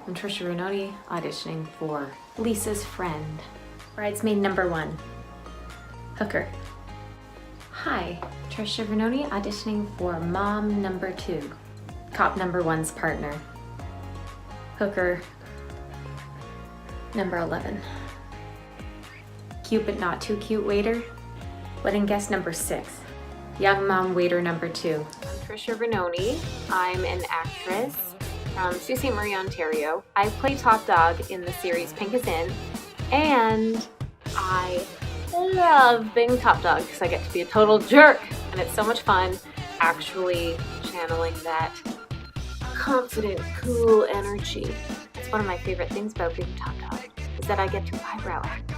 I'm Trish Rainone, auditioning for Lisa's friend. Bridesmaid number 1. Hooker. Hi, Trish Rainone, auditioning for mom number 2. Cop number 1's partner. Hooker number 11. Cute but not too cute waiter. Wedding guest number 6. Young mom waiter number 2. I'm Trish Rainone. I'm an actress from Sault Ste. Marie, Ontario. I play Top Dog in the series Pink is In, and I love being Top Dog because I get to be a total jerk, and it's so much fun actually channeling that confident, cool energy. It's one of my favorite things about being Top Dog, is that I get to eyebrow act.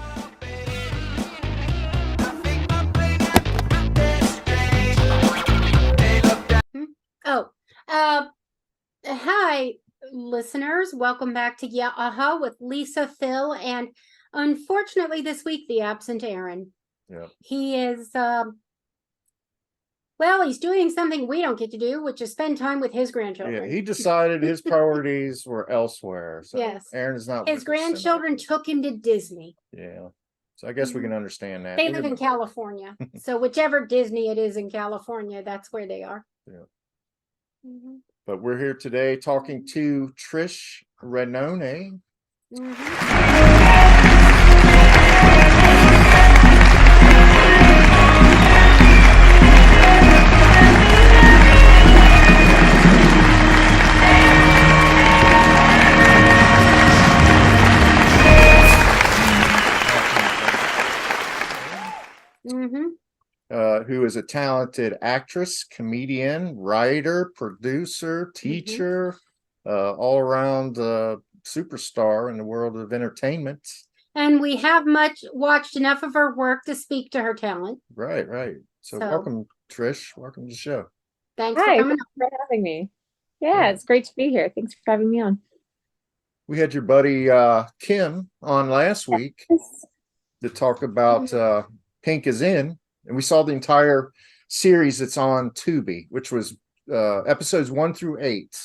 Hi, listeners. Welcome back to YUH with Lisa, Phil, and unfortunately this week, the absent Aaron. Yeah. He is, he's doing something we don't get to do, which is spend time with his grandchildren. Yeah, he decided his priorities were elsewhere. So Yes. Aaron is not. His grandchildren took him to Disney. Yeah. So I guess we can understand that. They live in California. So whichever Disney it is in California, that's where they are. Yeah. Mm-hmm. But we're here today talking to Trish Rainone. Who is a talented actress, comedian, writer, producer, teacher, all around superstar in the world of entertainment. And we have watched enough of her work to speak to her talent. Right. So welcome, Trish. Welcome to the show. Thanks for coming for having me. Yeah, it's great to be here. Thanks for having me on. We had your buddy Kim on last week to talk about Pink is In, and we saw the entire series that's on Tubi, which was episodes 1 through 8.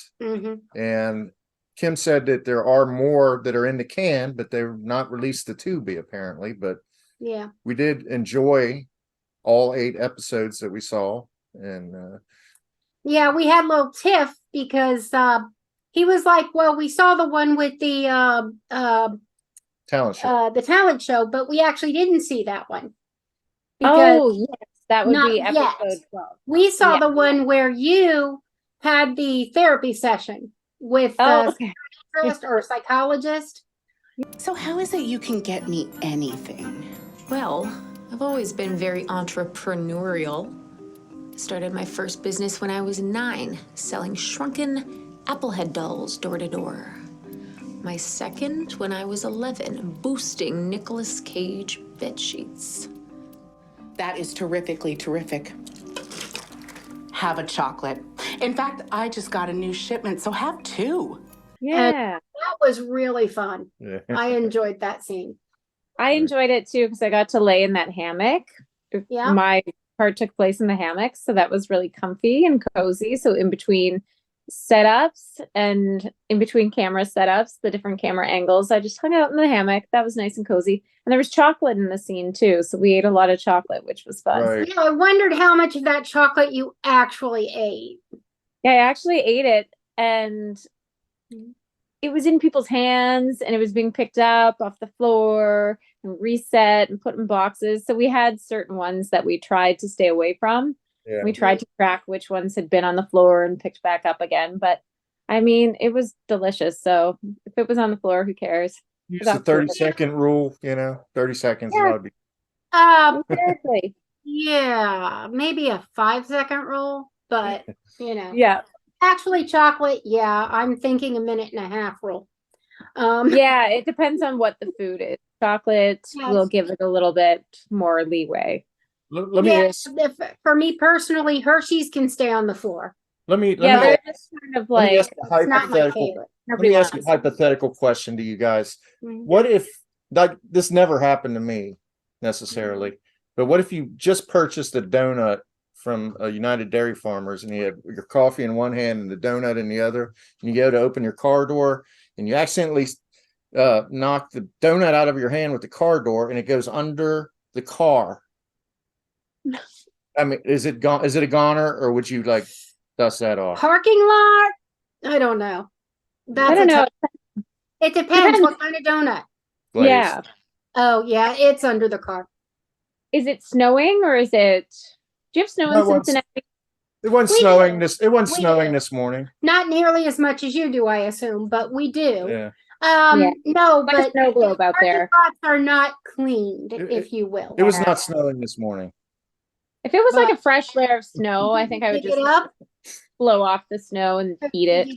And Kim said that there are more that are in the can, but they're not released to Tubi apparently. But yeah, we did enjoy all 8 episodes that we saw. And yeah, we had a little tiff because he was like, well, we saw the one with the talent show. The talent show, but we actually didn't see that one. Because yes, that would be episode 12. We saw the one where you had the therapy session with a psychiatrist or a psychologist. So how is it you can get me anything? Well, I've always been very entrepreneurial. Started my first business when I was 9, selling shrunken Applehead dolls door to door. My second when I was 11, boosting Nicolas Cage bed sheets. That is terrifically terrific. Have a chocolate. In fact, I just got a new shipment, so have 2. Yeah. And that was really fun. Yeah. I enjoyed that scene. I enjoyed it too because I got to lay in that hammock. Yeah. My part took place in the hammock, so that was really comfy and cozy. So in between setups and in between camera setups, the different camera angles, I just hung out in the hammock. That was nice and cozy. And there was chocolate in the scene too, so we ate a lot of chocolate, which was fun. Right. Yeah, I wondered how much of that chocolate you actually ate. Yeah, I actually ate it, and it was in people's hands, and it was being picked up off the floor and reset and put in boxes. So we had certain ones that we tried to stay away from. Yeah. We tried to track which ones had been on the floor and picked back up again. But I mean, it was delicious. So if it was on the floor, who cares? Use the 30-second rule, 30 seconds. Yeah. Would be... Exactly. Yeah, maybe a 5-second rule, but Yeah. Actually, chocolate, I'm thinking a 1.5-minute rule. Yeah, it depends on what the food is. Chocolate will give it a little bit more leeway. Let me ask. For me personally, Hershey's can stay on the floor. Let me they're just kind of like, ask a It's not my hypothetical. favorite. Let me ask a hypothetical question to you guys. What if, like, this never happened to me necessarily, but what if you just purchased a donut from a United Dairy Farmers and you have your coffee in one hand and the donut in the other, and you go to open your car door and you accidentally knock the donut out of your hand with the car door, and it goes under the car. I mean, is it gone? Is it a goner, or would you like dust that off? Parking lot? I don't know. That's I don't know. It depends what kind of donut. Glazed. Yeah. Oh yeah, it's under the car. Is it snowing or is it? Do you have snow in Cincinnati? It wasn't We snowing do. It wasn't We snowing do. this morning. Not nearly as much as you do, I assume, but we do. Yeah. Yeah. No, Like a but snow globe out parking there. lots are not cleaned, if you will. It was not snowing this morning. If it was like But- a fresh layer of snow, I think I would Pick it just up. blow off the snow and eat it.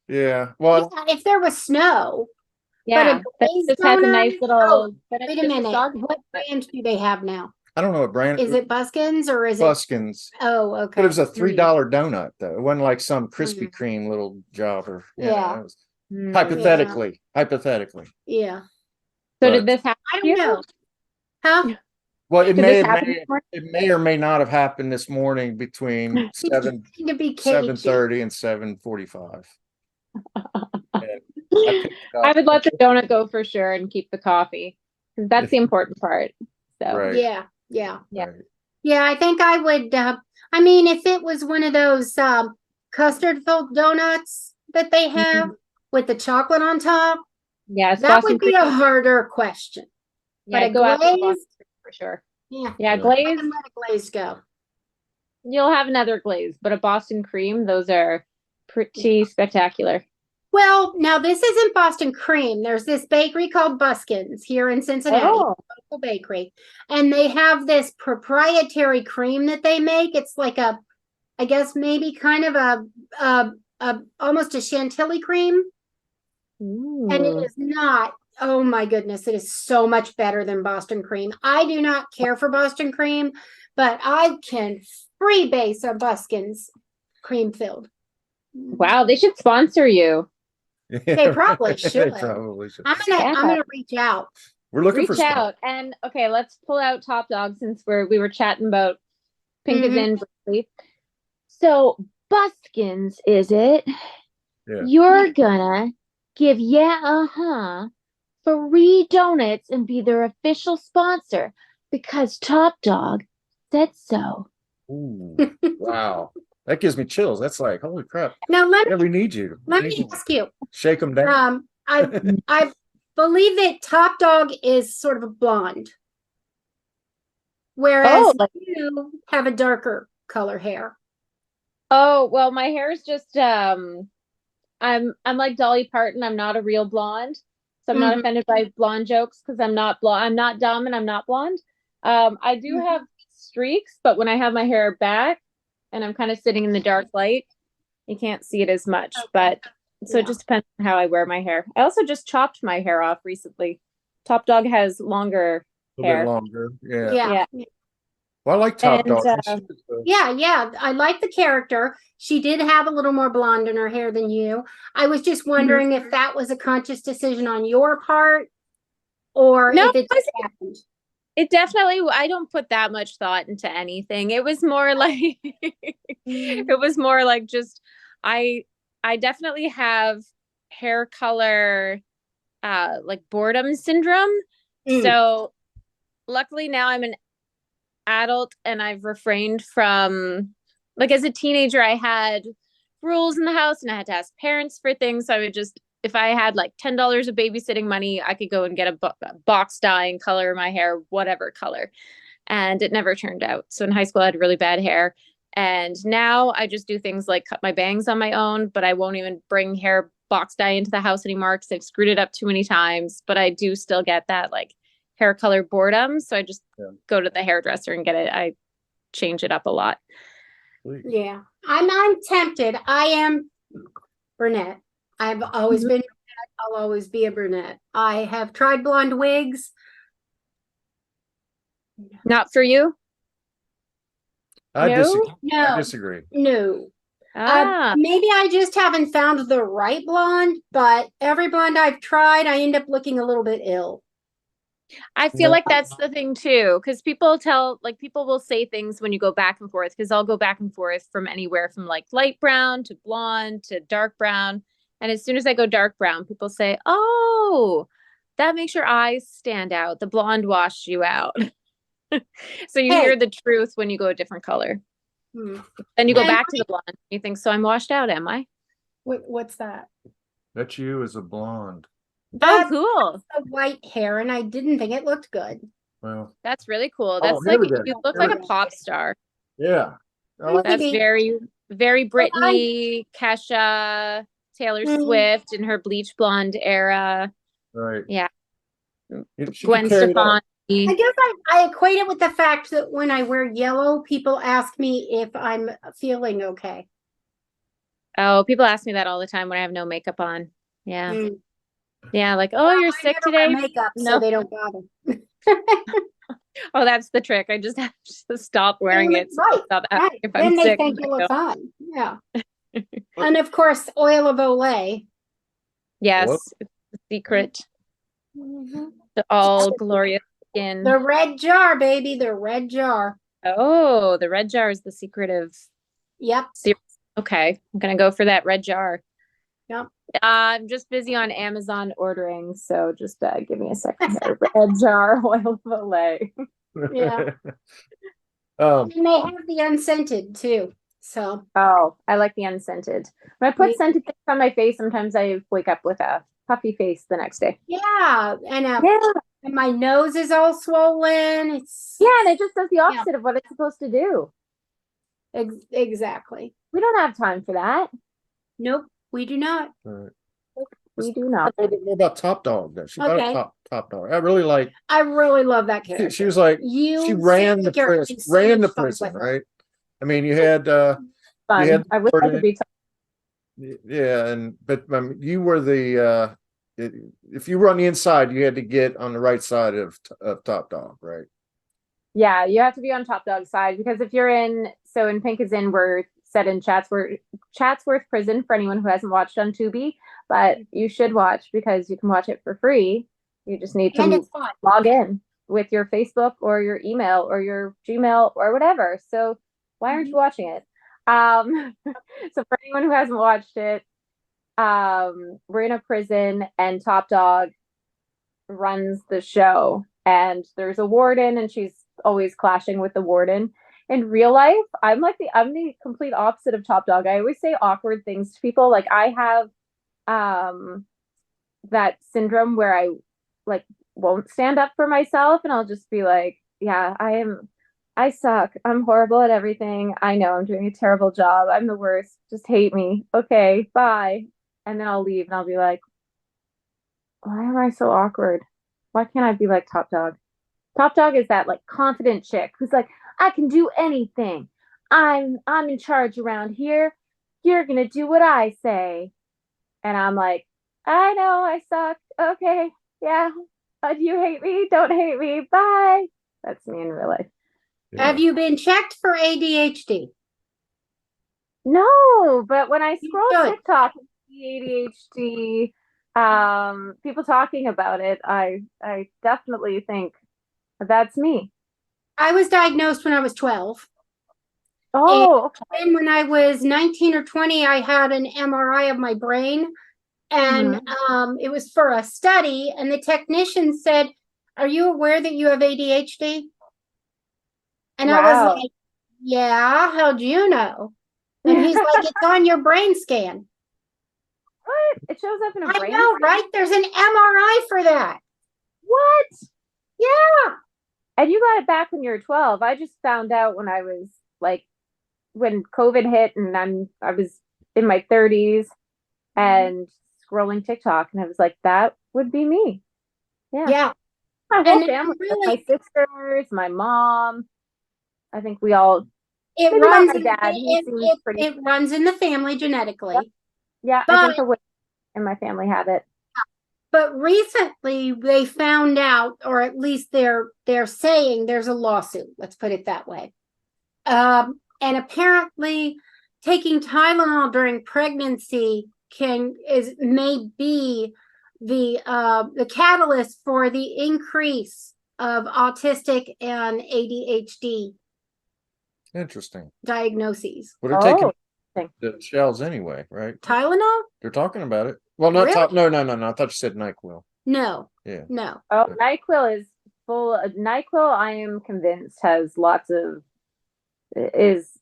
Yeah. Well, Yeah, if there was snow, Yeah, that glazed just has a donut? nice little. then it's wait a just minute. soggy. What brand do they have now? I don't know what brand. Is it Buskins or is it? Buskins? Oh, okay. But it was a $3 donut though. It wasn't like some Krispy Mm. Kreme little jobber. Yeah. It was Mm. hypothetically. Yeah. So but- did this happen? I to you? don't know. Huh? Well, Did this happen this morning? it may or may not have happened this morning between To be cagey. 7:30 and 7:45. I would let the donut go for sure and keep the coffee. 'Cause that's the important part. So Right. Yeah. Yeah. Yeah. Right. Yeah. I think I would. I mean, if it was one of those custard filled donuts that they have with the chocolate on top, yes, that Boston would be cream. a harder question. Yeah, but a go after the Boston glazed- cream for sure. Yeah. Yeah, Yeah. I glaze. can let a glaze go. You'll have another glaze, but a Boston cream, those are pretty spectacular. Well, now this isn't Boston cream. There's this bakery called Buskins here in Cincinnati. Oh, Local bakery, and they have this proprietary cream that they make. It's like I guess maybe kind of a almost a chantilly cream, and it ooh. is not. Oh my goodness, it is so much better than Boston cream. I do not care for Boston cream, but I can freebase a Buskins cream filled. Wow, they should sponsor you. They probably They should. probably should. I'm Yeah. gonna reach out. We're looking Reach for stuff. out and okay, let's pull out Top Dog since we were chatting about Pink is Mhm. in briefly. So Buskins, is it? Yeah. You're gonna give free donuts and be their official sponsor because Top Dog said so. Ooh, wow. That gives me chills. That's like, holy crap. Now Yeah, we need you. let We me need you. ask you. Shake them down. I believe that Top Dog is sort of a blonde, whereas like- you have a darker color hair. Oh, well, my hair is just I'm like Dolly Parton. I'm not a real blonde. So I'm not Mhm. offended by blonde jokes because I'm not blonde. I'm not dumb and I'm not blonde. I do Mhm. have streaks, but when I have my hair back and I'm kind of sitting in the dark light, you can't see it as much. Okay. But so Yeah. it just depends on how I wear my hair. I also just chopped my hair off recently. Top Dog has longer A little hair. bit longer. Yeah. Yeah. Well, I like Top And, Dog. Yeah. I like the character. She did have a little more blonde in her hair than you. I was just wondering if that was a conscious decision on your part or No, if it just happened. It definitely, I don't put that much thought into anything. It was more like, it was more like just, I definitely have hair color, like boredom syndrome. Mm. So luckily now I'm an adult and I've refrained from, like as a teenager, I had rules in the house and I had to ask parents for things. So I would just, if I had like $10 of babysitting money, I could go and get a box dye and color my hair, whatever color. And it never turned out. So in high school, I had really bad hair. And now I just do things like cut my bangs on my own, but I won't even bring hair box dye into the house anymore because I've screwed it up too many times. But I do still get that like hair color boredom. So I just go to the hairdresser and get it. I change it up a lot. Yeah. I'm tempted. I am brunette. I've always been brunette. I'll always be a brunette. I have tried blonde wigs. Not for you? I No? disagree. No, I disagree. no. Ah, Maybe I just haven't found the right blonde, but every blonde I've tried, I end up looking a little bit ill. I feel like that's the thing too, because people will say things when you go back and forth, because I'll go back and forth from anywhere from like light brown to blonde to dark brown. And as soon as I go dark brown, people say, "Oh, that makes your eyes stand out. The blonde washed you out." So you Hey. hear the truth when you go a different color. Hmm. Then you go And back to the blonde. You think, so I'm washed out, am I? What's that? That's you as a blonde. That's Oh, cool. the white hair, and I didn't think it looked good. Well, That's really cool. Oh, That's here like, we go. you look Here like we a pop star. yeah. I like That's Maybe. very, very Britney, Kesha, Taylor Swift in her bleach blonde era. right. Yeah. She Gwen could carry that. I Stefani. guess I equate it with the fact that when I wear yellow, people ask me if I'm feeling okay. Oh, people ask me that all the time when I have no makeup on. Yeah. Mm. Yeah. Like, oh, you're I sick never wear today? makeup, so No. they don't bother. Oh, that's the trick. I just have to stop wearing it. So Right, stop right. asking if I'm Then they sick. think you I look go, fine. Yeah. And of course, oil of Olay. yes, What? it's the secret to all glorious skin. The red jar, baby. The red jar. Oh, the red jar is the secret of Yep. Okay, I'm gonna go for that red jar. Yep. I'm just busy on Amazon ordering, so just give me a second here. Red jar oil of Olay. Yeah. Um, And they have the unscented too. So Oh, I like the unscented. When I put Me- scented things on my face, sometimes I wake up with a puffy face the next day. yeah, and Yeah, my nose is all swollen. It's yeah, and it just does the opposite of what it's supposed to do. exactly. We don't have time for that. Nope, we do not. right. We do not. A little bit more about Top Dog though. She Okay. got Top Dog. I really like. I really love that character. She was like You she ran the think you're prison, having so ran the much fun prison, with her. right? I mean, you had Fun. had I wish I could be. yeah, but you were the if you were on the inside, you had to get on the right side of Top Dog, right? Yeah, you have to be on Top Dog's side because if you're in, so in Pink is in, we're set in Chatsworth Prison for anyone who hasn't watched on Tubi, but you should watch because you can watch it for free. You just need And to it's fun. log in with your Facebook or your email or your Gmail or whatever. So why aren't you watching it? So for anyone who hasn't watched it, we're in a prison and Top Dog runs the show and there's a warden and she's always clashing with the warden. In real life, I'm the complete opposite of Top Dog. I always say awkward things to people. Like I have that syndrome where I like won't stand up for myself and I'll just be like, yeah, I suck. I'm horrible at everything. I know I'm doing a terrible job. I'm the worst. Just hate me. Okay, bye. And then I'll leave and I'll be like, why am I so awkward? Why can't I be like Top Dog? Top Dog is that like confident chick who's like, I can do anything. I'm in charge around here. You're gonna do what I say. And I'm like, I know I suck. Okay, yeah. Do you hate me? Don't hate me. Bye. That's me in real life. Have you been checked for ADHD? No, but when I scroll should. TikTok, the ADHD, people talking about it, I definitely think that's me. I was diagnosed when I was 12. Oh, okay. And when I was 19 or 20, I had an MRI of my brain. And it was for a study. And the technician said, are you aware that you have ADHD? And I was like, yeah, how'd you know? And he's like, it's on your brain scan. What? It shows up in a brain? I know, right? There's an MRI for that. What? Yeah. And you got it back when you were 12. I just found out when I was like, when COVID hit and I was in my 30s and scrolling TikTok and I was like, that would be me. Yeah. My whole And family, really- my sisters, my mom. I think we all. It Maybe not runs. my dad. He seems pretty. It runs in the family genetically. Yeah, I think the women in my family have it. But recently they found out, or at least they're saying there's a lawsuit. Let's put it that way. And apparently, taking Tylenol during pregnancy may be the catalyst for the increase of autistic and ADHD Interesting. diagnoses. Would it take the shelves anyway, right? Tylenol? They're talking about it. Well, not Really? no. I thought you said NyQuil. No. Yeah. No. Oh, NyQuil is full of NyQuil. I am convinced has lots of is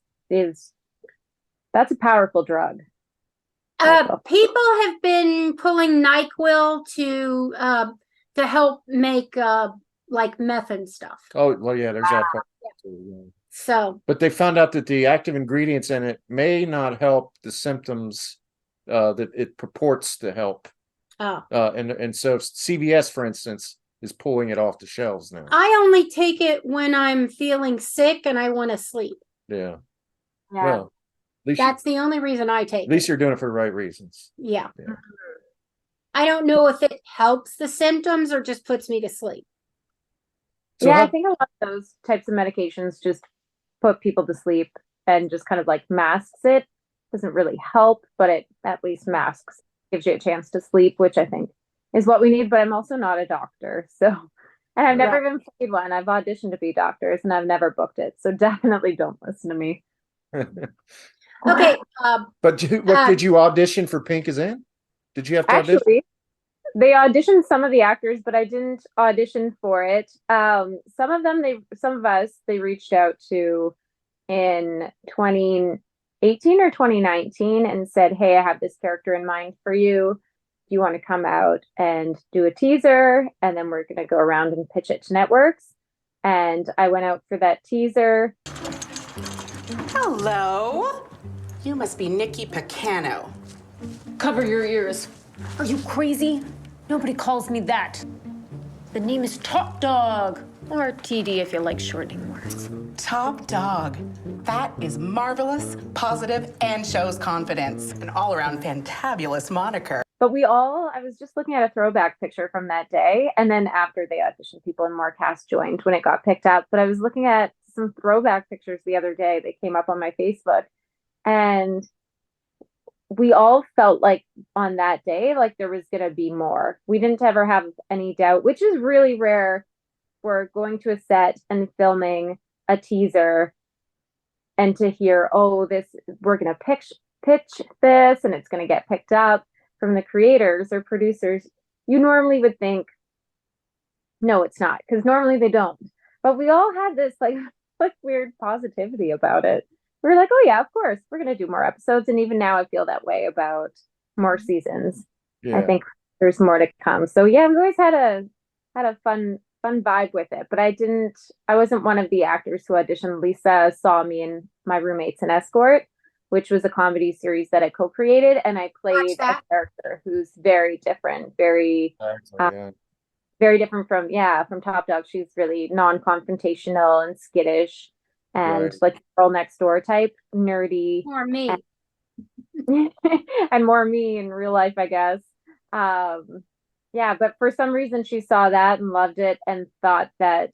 that's a powerful drug. NyQuil. People have been pulling NyQuil to help make like meth and stuff. Oh, well, yeah, there's that part too, yeah. So But they found out that the active ingredients in it may not help the symptoms that it purports to help. And so CVS, for instance, is pulling it off the shelves now. I only take it when I'm feeling sick and I want to sleep. Yeah. Yeah. Well, at least That's the only reason I take at least it. you're doing it for the right reasons. Yeah. Yeah. I don't know if it helps the symptoms or just puts me to sleep. So yeah, I how- think a lot of those types of medications just put people to sleep and just kind of like masks it. Doesn't really help, but it at least masks, gives you a chance to sleep, which I think is what we need. But I'm also not a doctor, so and I've never even played one. I've auditioned to be doctors and I've never booked it, so definitely don't listen to me. Okay. But did you audition for Pink is In? Did you have to audition? Actually, they auditioned some of the actors, but I didn't audition for it. Some of us they reached out to in 2018 or 2019 and said, "Hey, I have this character in mind for you. Do you want to come out and do a teaser? And then we're going to go around and pitch it to networks." And I went out for that teaser. Hello. You must be Nikki Picano. Cover your ears. Are you crazy? Nobody calls me that. The name is Top Dog, or TD if you like shortening words. Top Dog. That is marvelous, positive, and shows confidence. An all-around fantabulous moniker. But I was just looking at a throwback picture from that day. And then after they auditioned people and more cast joined when it got picked up. But I was looking at some throwback pictures the other day. They came up on my Facebook. And we all felt like on that day, like there was going to be more. We didn't ever have any doubt, which is really rare. We're going to a set and filming a teaser and to hear, oh, we're going to pitch this and it's going to get picked up from the creators or producers. You normally would think, no, it's not, because normally they don't. But we all had this like weird positivity about it. We were like, oh yeah, of course, we're going to do more episodes. And even now I feel that way about more seasons. Yeah. I think there's more to come. So yeah, we always had a fun vibe with it. But I wasn't one of the actors who auditioned. Lisa saw me and my roommates in Escort, which was a comedy series that I co-created. And I played a character who's very different, very different from Top Dog. She's really non-confrontational and skittish and like girl next door type, nerdy. More me. And more me in real life, I guess. Yeah, but for some reason she saw that and loved it and thought that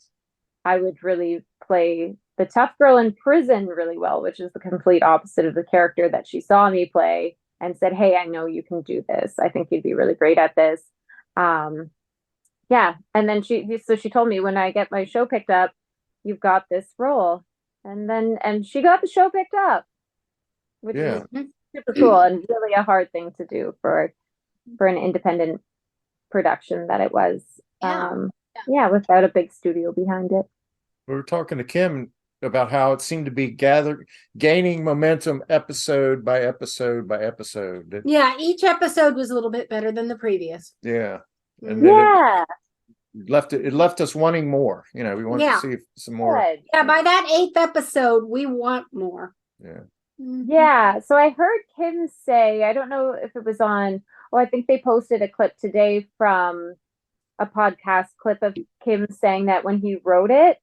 I would really play the tough girl in prison really well, which is the complete opposite of the character that she saw me play, and said, hey, I know you can do this. I think you'd be really great at this. Yeah. And then she told me, when I get my show picked up, you've got this role. And she got the show picked up, which is super cool and really a hard thing to do for an independent production that it was. Without a big studio behind it. We were talking to Kim about how it seemed to be gaining momentum episode by episode by episode. Yeah, each episode was a little bit better than the previous. Yeah. And yeah. It left us wanting more. We wanted to see some more. Good. Yeah, by that 8th episode, we want more. Yeah. Yeah. So I heard Kim say, I don't know if it was on, I think they posted a clip today from a podcast clip of Kim saying that when he wrote it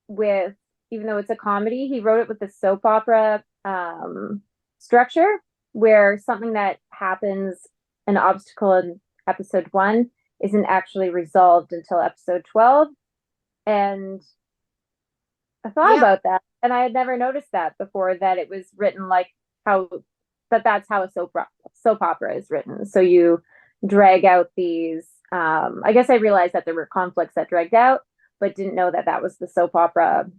with, even though it's a comedy, he wrote it with a soap opera structure, where something that happens, an obstacle in episode 1, isn't actually resolved until episode 12. And I thought about that, and I had never noticed that before, that it was written like that's how a soap opera is written. So you drag out these, I guess I realized that there were conflicts that dragged out, but didn't know that was the soap opera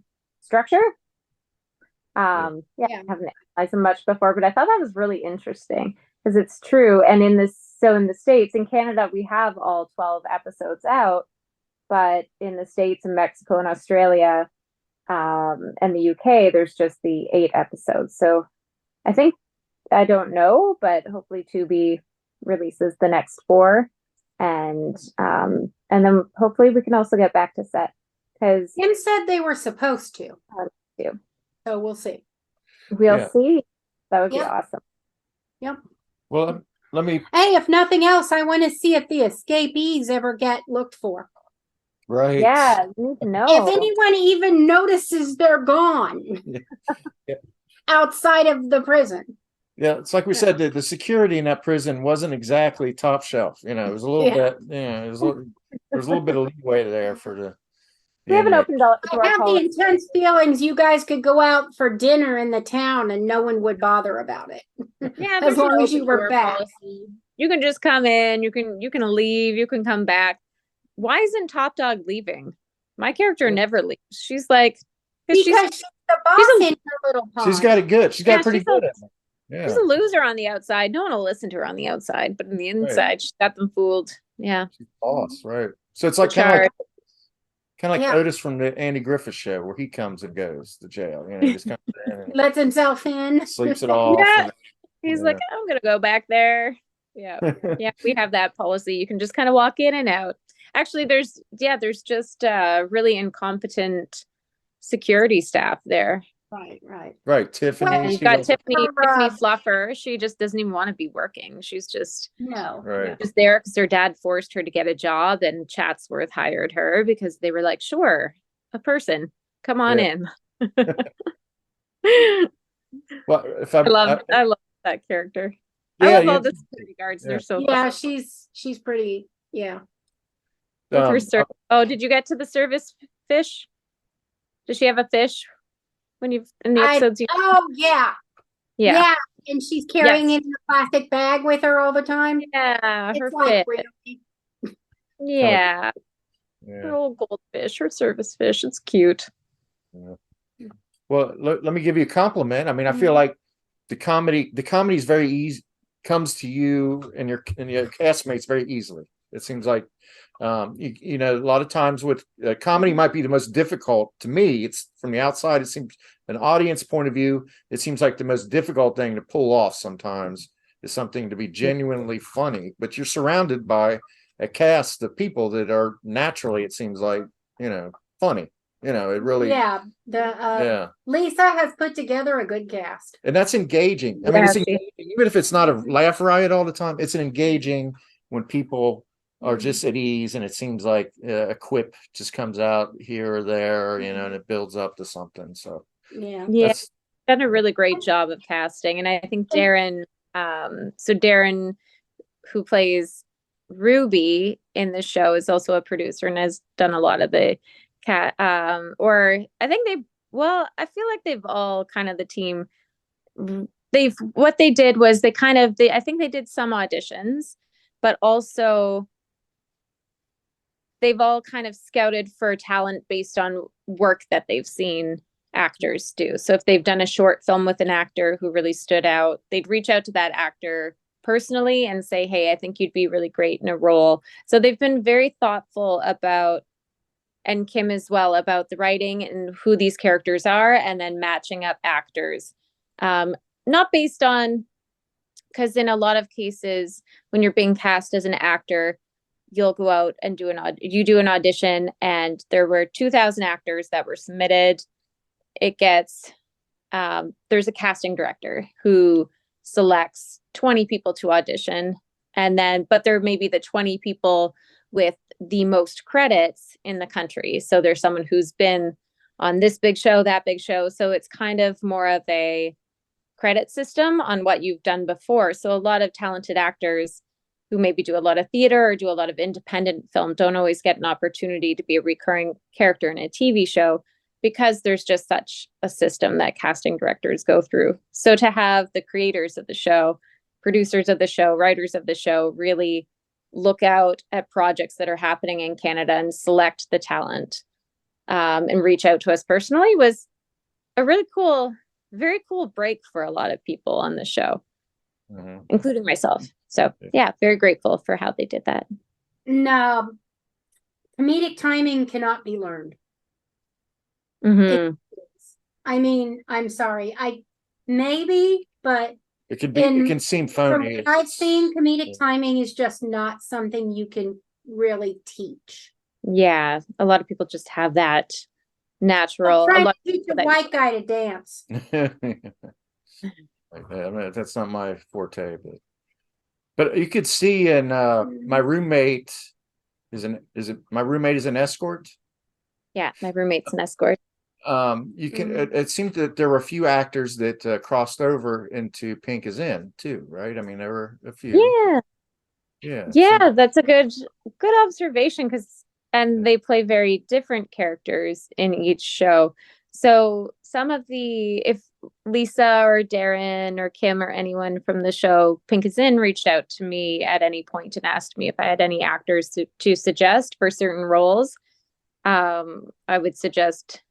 structure. Yeah, Yeah. I haven't analyzed them much before, but I thought that was really interesting because it's true. And in the States, in Canada, we have all 12 episodes out, but in the States and Mexico and Australia, and the UK, there's just the 8 episodes. So I think, I don't know, but hopefully Tubi releases the next 4, and then hopefully we can also get back to set because Kim said they were supposed to, we'll so we'll see. Yeah. see. That would be Yep. awesome. Yep. Well, let me, Hey, if nothing else, I want to see if the escapees ever get looked for. right. Yeah, we need to know. If anyone even notices they're gone Yeah. outside of the prison. Yeah, it's like we said, the security in that prison wasn't exactly top shelf. You know, it was a little Yeah. bit, it was there's a little bit of leeway there for the We have an inmate. open door I have the policy. intense feelings you guys could go out for dinner in the town and no one would bother about it. Yeah, As there's an long as you open were door back. policy. You can just come in, you can leave, you can come back. Why isn't Top Dog leaving? My character never leaves. She's like, Because she's she's the boss a- in her little pond. She's got it good. She's got Yeah, it pretty she's good a- at it. Yeah. she's a loser on the outside. No one will listen to her on the outside, but on the inside, she's got them fooled. Yeah. She's boss, right? So it's like Charge. kind of like Yeah. Otis from the Andy Griffith Show, where he comes and goes to jail. You know, he just comes in and Lets himself in. sleeps it off. Yeah. and- He's Yeah. like, I'm gonna go back there. Yeah. Yeah, we have that policy. You can just kind of walk in and out. Actually, there's just really incompetent security staff there. Right, right. Right, Tiffany. Well, And you've she got doesn't- Tiffany Her, Fluffer. She just doesn't even want to be working. She's just No. Right. just there because her dad forced her to get a job, and Chatsworth hired her because they were like, sure, a person, come on Yeah. in. Well, if I love that character. I Yeah, love all yeah. the security guards. Yeah. They're so Yeah, fun. she's pretty, yeah. With her um, oh, did you get to the service fish? Does she have a fish when you've in the episodes? Oh, yeah. Yeah. Yeah. And she's carrying it in a plastic bag with her all the time. Yeah, her It's like, fish. really? Yeah, yeah. her old goldfish, her service fish. It's cute. Well, let me give you a compliment. I mean, I feel like the comedy is very easy, comes to you and your castmates very easily. It seems like, you know, a lot of times with comedy might be the most difficult to me. It's from the outside. It seems an audience point of view. It seems like the most difficult thing to pull off sometimes is something to be genuinely funny, but you're surrounded by a cast of people that are naturally, it seems like, you know, funny. You know, it really, Yeah. yeah. Lisa has put together a good cast. And that's engaging. I mean, Yeah, it's engaging, even if it's not a laugh riot all the time, it's an engaging when people are just at ease, and it seems like a quip just comes out here or there, you know, and it builds up to something. So Yeah. Yeah, that's done a really great job of casting, and I think Darren, Darren, who plays Ruby in the show, is also a producer and has done a lot of the or I think I feel like they've all kind of the team. What they did was I think they did some auditions, but also they've all kind of scouted for talent based on work that they've seen actors do. So if they've done a short film with an actor who really stood out, they'd reach out to that actor personally and say, hey, I think you'd be really great in a role. So they've been very thoughtful about, and Kim as well, about the writing and who these characters are, and then matching up actors. Not based on, because in a lot of cases, when you're being cast as an actor, you'll go out and do an audition, and there were 2,000 actors that were submitted. It gets, there's a casting director who selects 20 people to audition, but there may be the 20 people with the most credits in the country. So there's someone who's been on this big show, that big show. So it's kind of more of a credit system on what you've done before. So a lot of talented actors who maybe do a lot of theater or do a lot of independent film don't always get an opportunity to be a recurring character in a TV show, because there's just such a system that casting directors go through. So to have the creators of the show, producers of the show, writers of the show really look out at projects that are happening in Canada and select the talent, and reach out to us personally was a really cool very cool break for a lot of people on the show, Mhm. including myself. So yeah, very grateful for how they did that. No, comedic timing cannot be learned. Mhm. I mean, I'm sorry. Maybe, but It could be. It can seem from phony. what I've seen, comedic timing is just not something you can really teach. Yeah, a lot of people just have that natural. A Trying lot to teach a of people white guy to dance. Like that. I mean, that's not my forte, but you could see in my roommate my roommate is an escort. yeah, my roommate's an escort. You can it seemed that there were a few actors that crossed over into Pink is In too, right? I mean, there were a few. Yeah. Yeah. Yeah, that's a good observation and they play very different characters in each show. So some of if Lisa or Darren or Kim or anyone from the show Pink is In reached out to me at any point and asked me if I had any actors to suggest for certain roles, I would suggest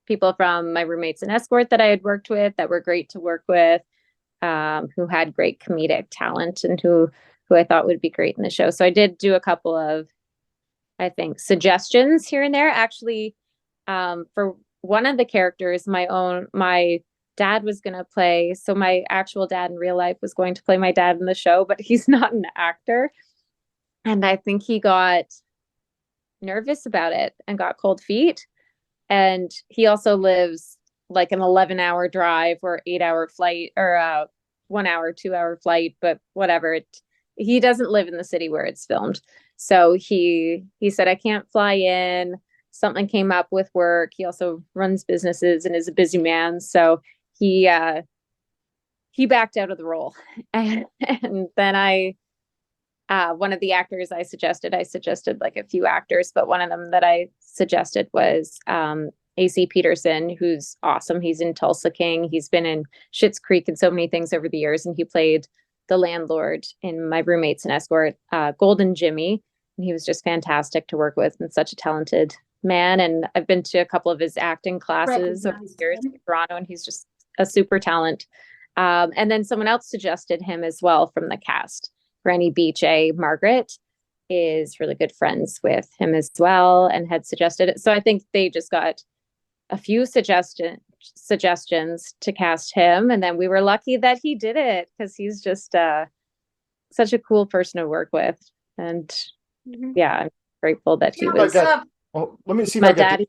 people from my roommates in Escort that I had worked with that were great to work with, who had great comedic talent and who I thought would be great in the show. So I did do a couple of, I think, suggestions here and there. Actually, for one of the characters, my dad was going to play. So my actual dad in real life was going to play my dad in the show, but he's not an actor. And I think he got nervous about it and got cold feet. And he also lives like an 11-hour drive or 8-hour flight or a 1 hour, 2 hour flight, but whatever. He doesn't live in the city where it's filmed. So he said, I can't fly in. Something came up with work. He also runs businesses and is a busy man. So he backed out of the role. And then one of the actors I suggested like a few actors, but one of them that I suggested was AC Peterson, who's awesome. He's in Tulsa King. He's been in Schitt's Creek and so many things over the years. And he played the landlord in my roommates in Escort, Golden Jimmy. And he was just fantastic to work with and such a talented man. And I've been to a couple of his acting classes over the years in Toronto, and he's just a super talent. And then someone else suggested him as well from the cast. Granny BJ Margaret is really good friends with him as well and had suggested it. So I think they just got a few suggestions to cast him. And then we were lucky that he did it because he's just such a cool person to work with. And yeah, I'm grateful that he was. Well, let me see if I got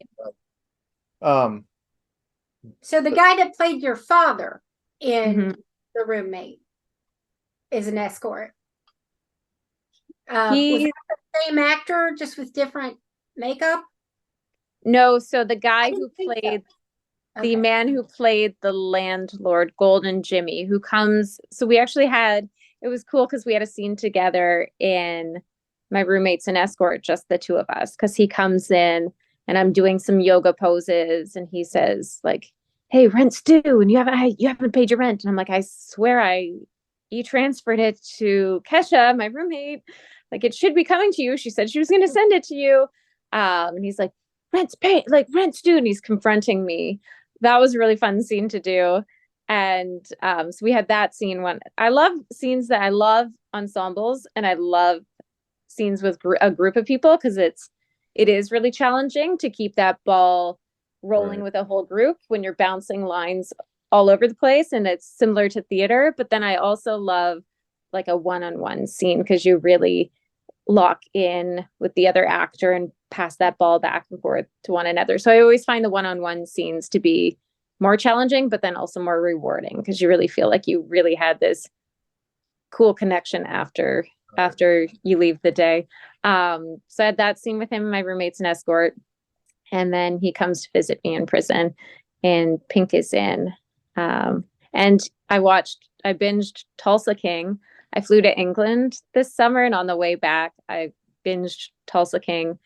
So the guy that played your father in The Roommate is an escort. Was that the same actor, just with different makeup? No, so the guy who played the man who played the landlord, Golden Jimmy, who comes. So we actually it was cool because we had a scene together in my roommates in Escort, just the two of us, because he comes in and I'm doing some yoga poses and he says like, hey, rent's due and you haven't paid your rent. And I'm like, I swear you transferred it to Kesha, my roommate. Like it should be coming to you. She said she was going to send it to you. And he's like, rent's paid, like rent's due. And he's confronting me. That was a really fun scene to do. And so we had that scene. I love scenes I love ensembles and I love scenes with a group of people because it is really challenging to keep that ball rolling with a whole group when you're bouncing lines all over the place, and it's similar to theater. But then I also love like a one-on-one scene because you really lock in with the other actor and pass that ball back and forth to one another. So I always find the one-on-one scenes to be more challenging, but then also more rewarding because you really feel like you really had this cool connection after you leave the day. So I had that scene with him and my roommates in Escort. And then he comes to visit me in prison and Pink is In. And I binged Tulsa King. I flew to England this summer and on the way back, I binged Tulsa King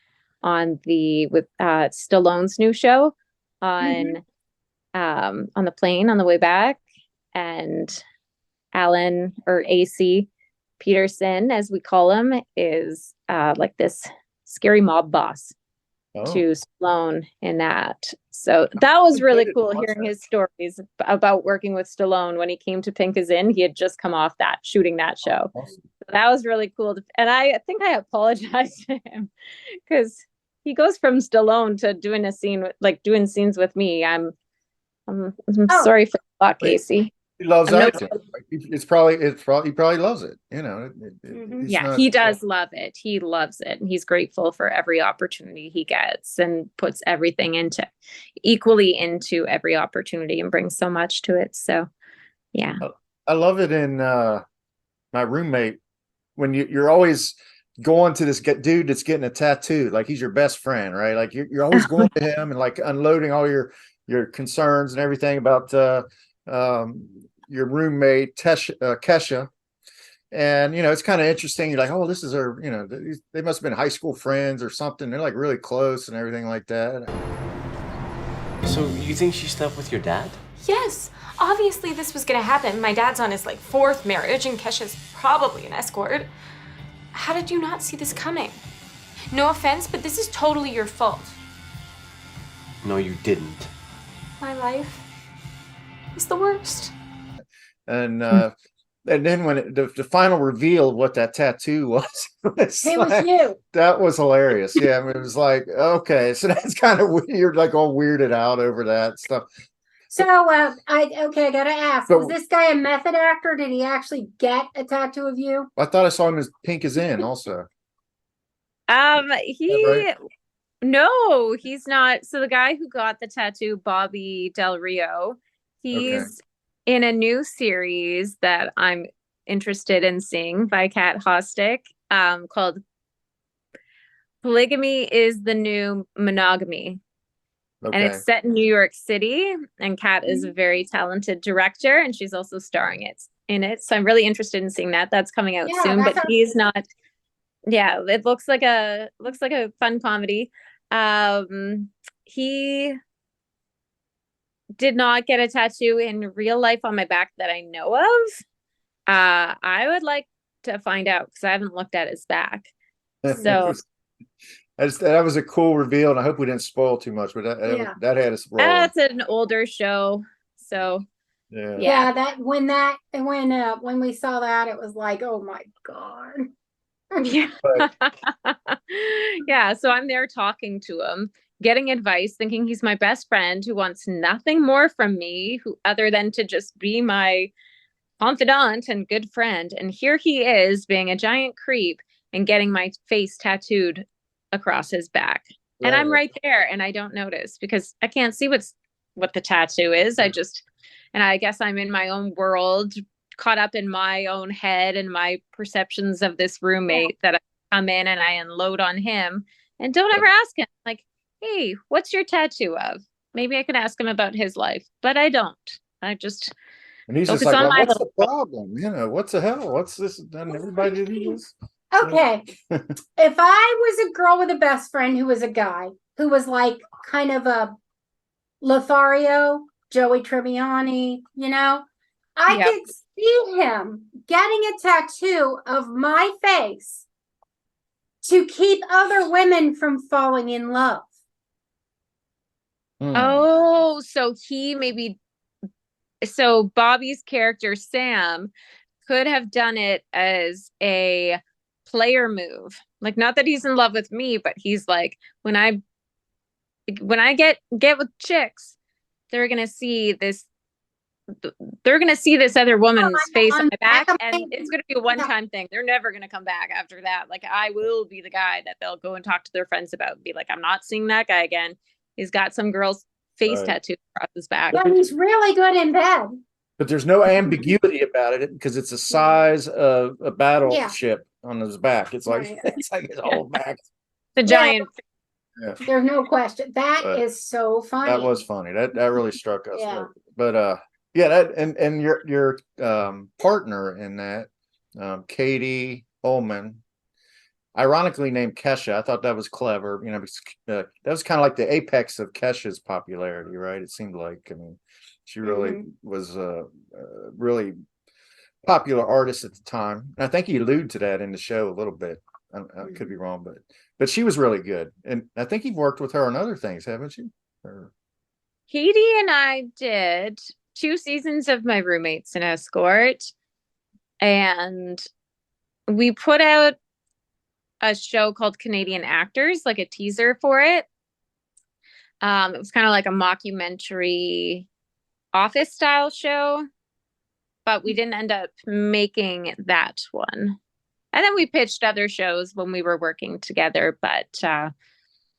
with Stallone's new show on the plane on the way back. And Alan, or AC Peterson, as we call him, is like this scary mob boss to Stallone in that. So that was really did cool watch hearing that. his stories about working with Stallone when he came to Pink is In. He had just come off that shooting that show. Awesome. So that was really cool. And I think I apologized to him because he goes from Stallone to doing a scene like doing scenes with me. I'm sorry for the lot, Casey. He loves I'm no- acting. It's probably he probably loves it. You know, he's Yeah, not- he does love it. He loves it. And he's grateful for every opportunity he gets and puts everything equally into every opportunity and brings so much to it. So, yeah. I love it in my roommate when you're always going to this dude that's getting a tattoo, like he's your best friend, right? Like you're always going to him and like unloading all your concerns and everything about your roommate Kesha. And you know, it's kind of interesting. You're like, oh, this is her, you know, they must have been high school friends or something. They're like really close and everything like that. So you think she slept with your dad? Yes, obviously this was gonna happen. My dad's on his like 4th marriage and Kesha's probably an escort. How did you not see this coming? No offense, but this is totally your fault. No, you didn't. My life is the worst. And then when the final reveal of what that tattoo was, It was you. that was hilarious. Yeah, I mean, it was like, okay, so that's kind of weird, like all weirded out over that stuff. So I gotta ask, But- was this guy a method actor? Did he actually get a tattoo of you? I thought I saw him as Pink is In also. He no, he's not. So the guy who got the tattoo, Bobby Del Rio, he's in a new series that I'm interested in seeing by Kat Hostick, called Polygamy is the New Monogamy. Okay. And it's set in New York City, and Kat is a very talented director, and she's also starring in it. So I'm really interested in seeing that. That's coming out Yeah, soon, that but he's not. Yeah, it looks like a fun comedy. He did not get a tattoo in real life on my back that I know of. I would like to find out because I haven't looked at his back. So that was a cool reveal, and I hope we didn't spoil too much. But that had us rolling. that's an older show. So Yeah, that when we saw that, it was like, oh my God. yeah. Yeah, so I'm there talking to him, getting advice, thinking he's my best friend who wants nothing more from me other than to just be my confidant and good friend. And here he is being a giant creep and getting my face tattooed across his back. And I'm right there and I don't notice because I can't see what the tattoo is. I guess I'm in my own world, caught up in my own head and my perceptions of this roommate that I come in and I unload on him and don't ever ask him like, hey, what's your tattoo of? Maybe I could ask him about his life, but I don't. I just And he's just focus like, on well, my what's the little problem? You know, what's the hell? What's this? Doesn't everybody do this? Okay. If I was a girl with a best friend who was a guy who was like kind of a Lothario, Joey Tribbiani, you know, I Yep. could see him getting a tattoo of my face to keep other women from falling in love. Oh, so Bobby's character Sam could have done it as a player move. Like, not that he's in love with me, but he's like, when I get with chicks, they're gonna see this other woman's face on my back, and it's gonna be a one-time thing. They're never gonna come back after that. Like, I will be the guy that they'll go and talk to their friends about and be like, I'm not seeing that guy again. He's got some girl's face tattooed across his back. Yeah, he's really good in bed. But there's no ambiguity about it because it's the size of a battleship on his back. It's like it's like his whole back. The giant. Yeah. There's no question. That is so funny. That was funny. That really struck us. Yeah. But yeah, that and your partner in that, Katie Ullman, ironically named Kesha. I thought that was clever. You know, because, that was kind of like the apex of Kesha's popularity, right? It seemed like. I mean, she really was a really popular artist at the time. And I think he alluded to that in the show a little bit. I could be wrong, but she was really good. And I think you've worked with her on other things, haven't you? Katie and I did 2 seasons of My Roommates in Escort, and we put out a show called Canadian Actors, like a teaser for it. It was kind of like a mockumentary office style show, but we didn't end up making that one. And then we pitched other shows when we were working together. But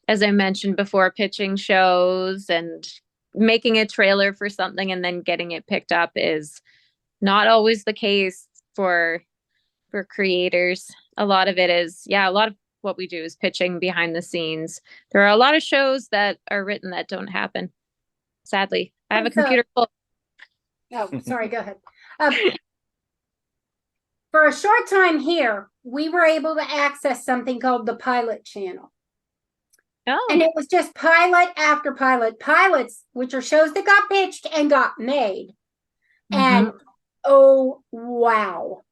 as I mentioned before, pitching shows and making a trailer for something and then getting it picked up is not always the case for creators. A lot of it is, a lot of what we do is pitching behind the scenes. There are a lot of shows that are written that don't happen. Sadly, I have a computer full. Oh, sorry, go ahead. For a short time here, we were able to access something called the pilot channel. Oh. And it was just pilot after pilot. Pilots, which are shows that got pitched and got made. And oh, wow.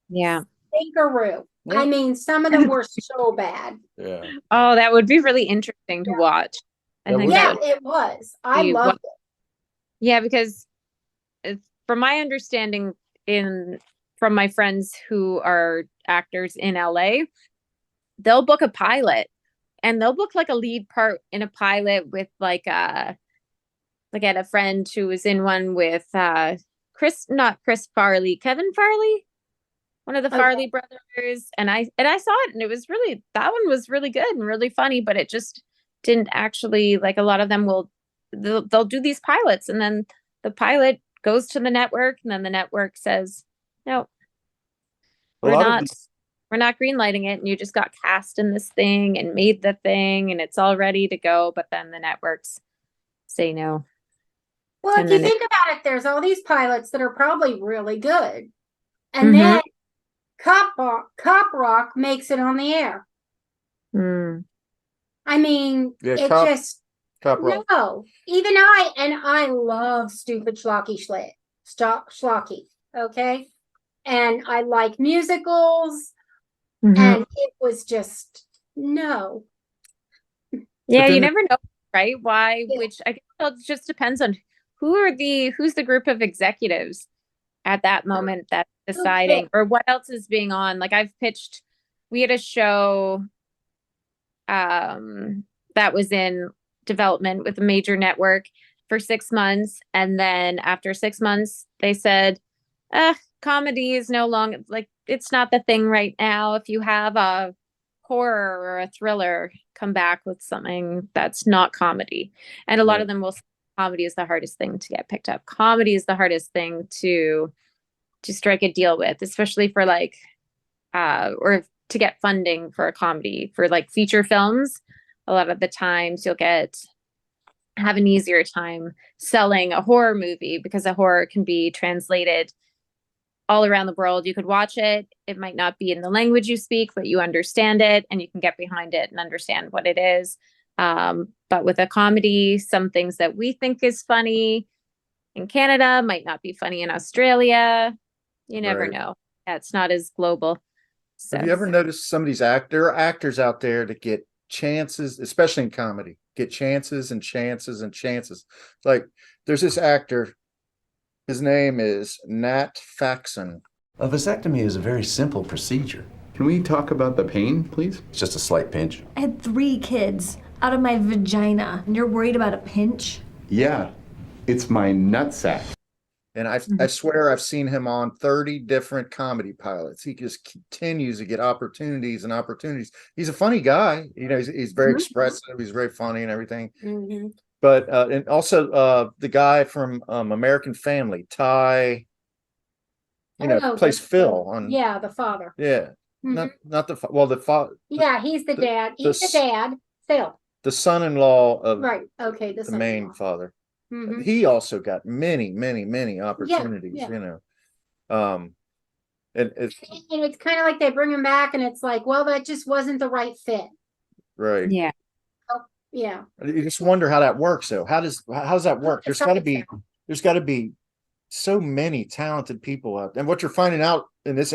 Yeah. Thinkaroo. I mean, some of them were so bad. Yeah. Oh, that would be really interesting to watch. I think it was. I loved it. Yeah, because from my understanding from my friends who are actors in LA, they'll book a pilot and they'll book like a lead part in a pilot with like I had a friend who was in one with Kevin Farley, one of the Farley brothers, and I saw it, and it was really, that one was really good and really funny, but it just didn't actually, like, a lot of them they'll do these pilots, and then the pilot goes to the network, and then the network says, no, we're not greenlighting it, and you just got cast in this thing and made the thing, and it's all ready to go, but then the networks say no. Well, if you think about it, there's all these pilots that are probably really good, and then Cop Rock makes it on the air. I mean, Cop Rock. No, even I love stupid schlocky, okay? And I like musicals, and it was just, no. Yeah, you never know, right? Why, which I guess it just depends on who's the group of executives at that moment that's deciding, or what else is being on. Like, we had a show that was in development with a major network for 6 months, and then after 6 months they said, comedy is no longer, like, it's not the thing right now. If you have a horror or a thriller, come back with something that's not comedy. And a lot of them will say comedy is the hardest thing to get picked up. Comedy is the hardest thing to strike a deal with, especially for like or to get funding for a comedy. For like feature films, a lot of the times you'll have an easier time selling a horror movie, because a horror can be translated all around the world. You could watch it, it might not be in the language you speak, but you understand it and you can get behind it and understand what it is. But with a comedy, some things that we think is funny in Canada might not be funny in Australia. You never know. Yeah, it's not as global. So. Have you ever noticed some of these actors out there that get chances, especially in comedy, get chances and chances and chances? Like, there's this actor, his name is Nat Faxon. A vasectomy is a very simple procedure. Can we talk about the pain, please? It's just a slight pinch. I had 3 kids out of my vagina, and you're worried about a pinch? Yeah, it's my nutsack. And I swear I've seen him on 30 different comedy pilots. He just continues to get opportunities and opportunities. He's a funny guy. You know, he's very expressive. He's very funny and everything. But and also the guy from American Family, Ty, plays Phil on. Yeah, the father. Yeah, not the father. Yeah, he's the dad. He's the dad, Phil. The son-in-law of the main father. He also got many opportunities. Yeah. And it's kind of like they bring him back, and it's like, well, that just wasn't the right fit. Right. Yeah. Yeah. You just wonder how that works, though. How does that work? There's got to be so many talented people out there. And what you're finding out in this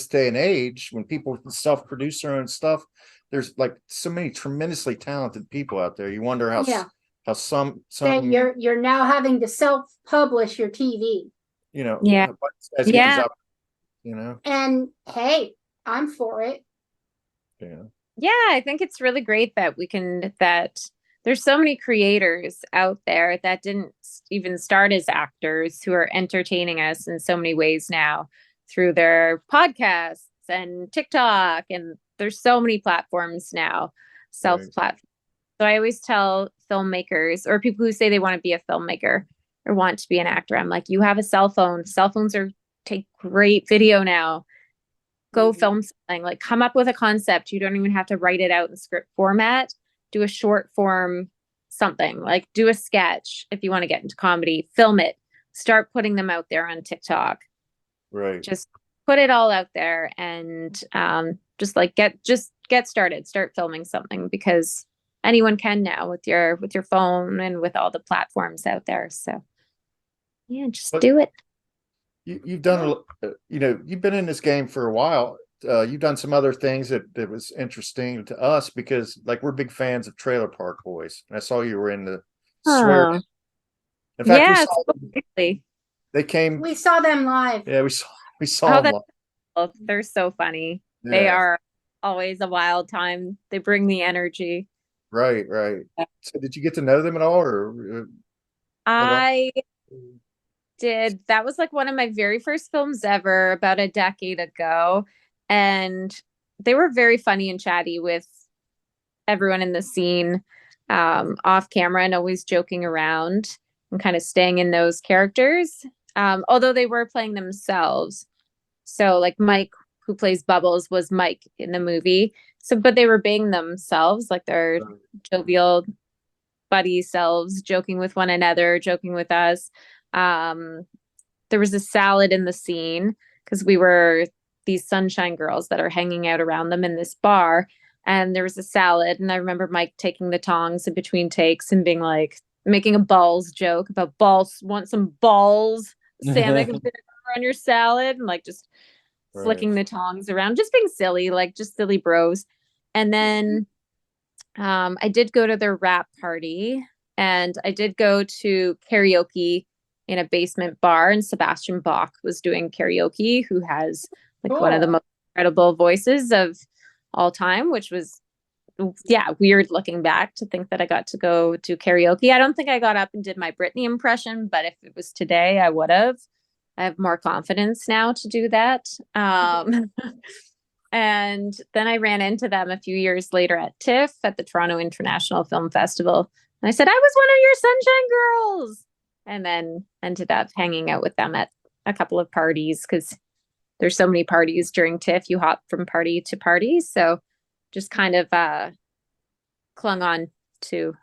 day and age, when people self-produce their own stuff, there's like so many tremendously talented people out there. You wonder how how some That you're now having to self-publish your TV. you know, Yeah. why these guys get these Yeah. up, you know. And hey, I'm for it. Yeah. Yeah, I think it's really great that that there's so many creators out there that didn't even start as actors who are entertaining us in so many ways now through their podcasts and TikTok. And there's so many platforms now, self-platform. So I always tell filmmakers or people who say they want to be a filmmaker or want to be an actor, I'm like, you have a cell phone. Cell phones take great video now. Go film something, like come up with a concept. You don't even have to write it out in script format. Do a short form something, like do a sketch. If you want to get into comedy, film it, start putting them out there on TikTok. Right. Just put it all out there and just get started, start filming something, because anyone can now with your phone and with all the platforms out there. So yeah, just do it. You've done, you've been in this game for a while. You've done some other things that was interesting to us because, like, we're big fans of Trailer Park Boys. And I saw you were in the swear. Oh. In fact, Yeah, they came. We saw them live. Yeah, we saw them live. They're so funny. Yeah. They are always a wild time. They bring the energy. Right. So did you get to know them at all, or? I did. That was like one of my very first films ever, about a decade ago. And they were very funny and chatty with everyone in the scene, off camera, and always joking around and kind of staying in those characters. Although they were playing themselves. So like Mike, who plays Bubbles, was Mike in the movie. So, but they were being themselves, like their jovial buddy selves, joking with one another, joking with us. There was a salad in the scene because we were these sunshine girls that are hanging out around them in this bar. And there was a salad. And I remember Mike taking the tongs in between takes and being like, making a balls joke about balls, want some balls, salmon vinegar on your salad, and like just flicking the tongs around, just being silly, like just silly bros. And then I did go to their rap party, and I did go to karaoke in a basement bar, and Sebastian Bach was doing karaoke, who has like one of the most incredible voices of all time, which was weird looking back to think that I got to go do karaoke. I don't think I got up and did my Britney impression, but if it was today, I would have. I have more confidence now to do that. And then I ran into them a few years later at TIFF at the Toronto International Film Festival. And I said, I was one of your Sunshine Girls. And then ended up hanging out with them at a couple of parties, because there's so many parties during TIFF. You hop from party to party. So just kind of clung on to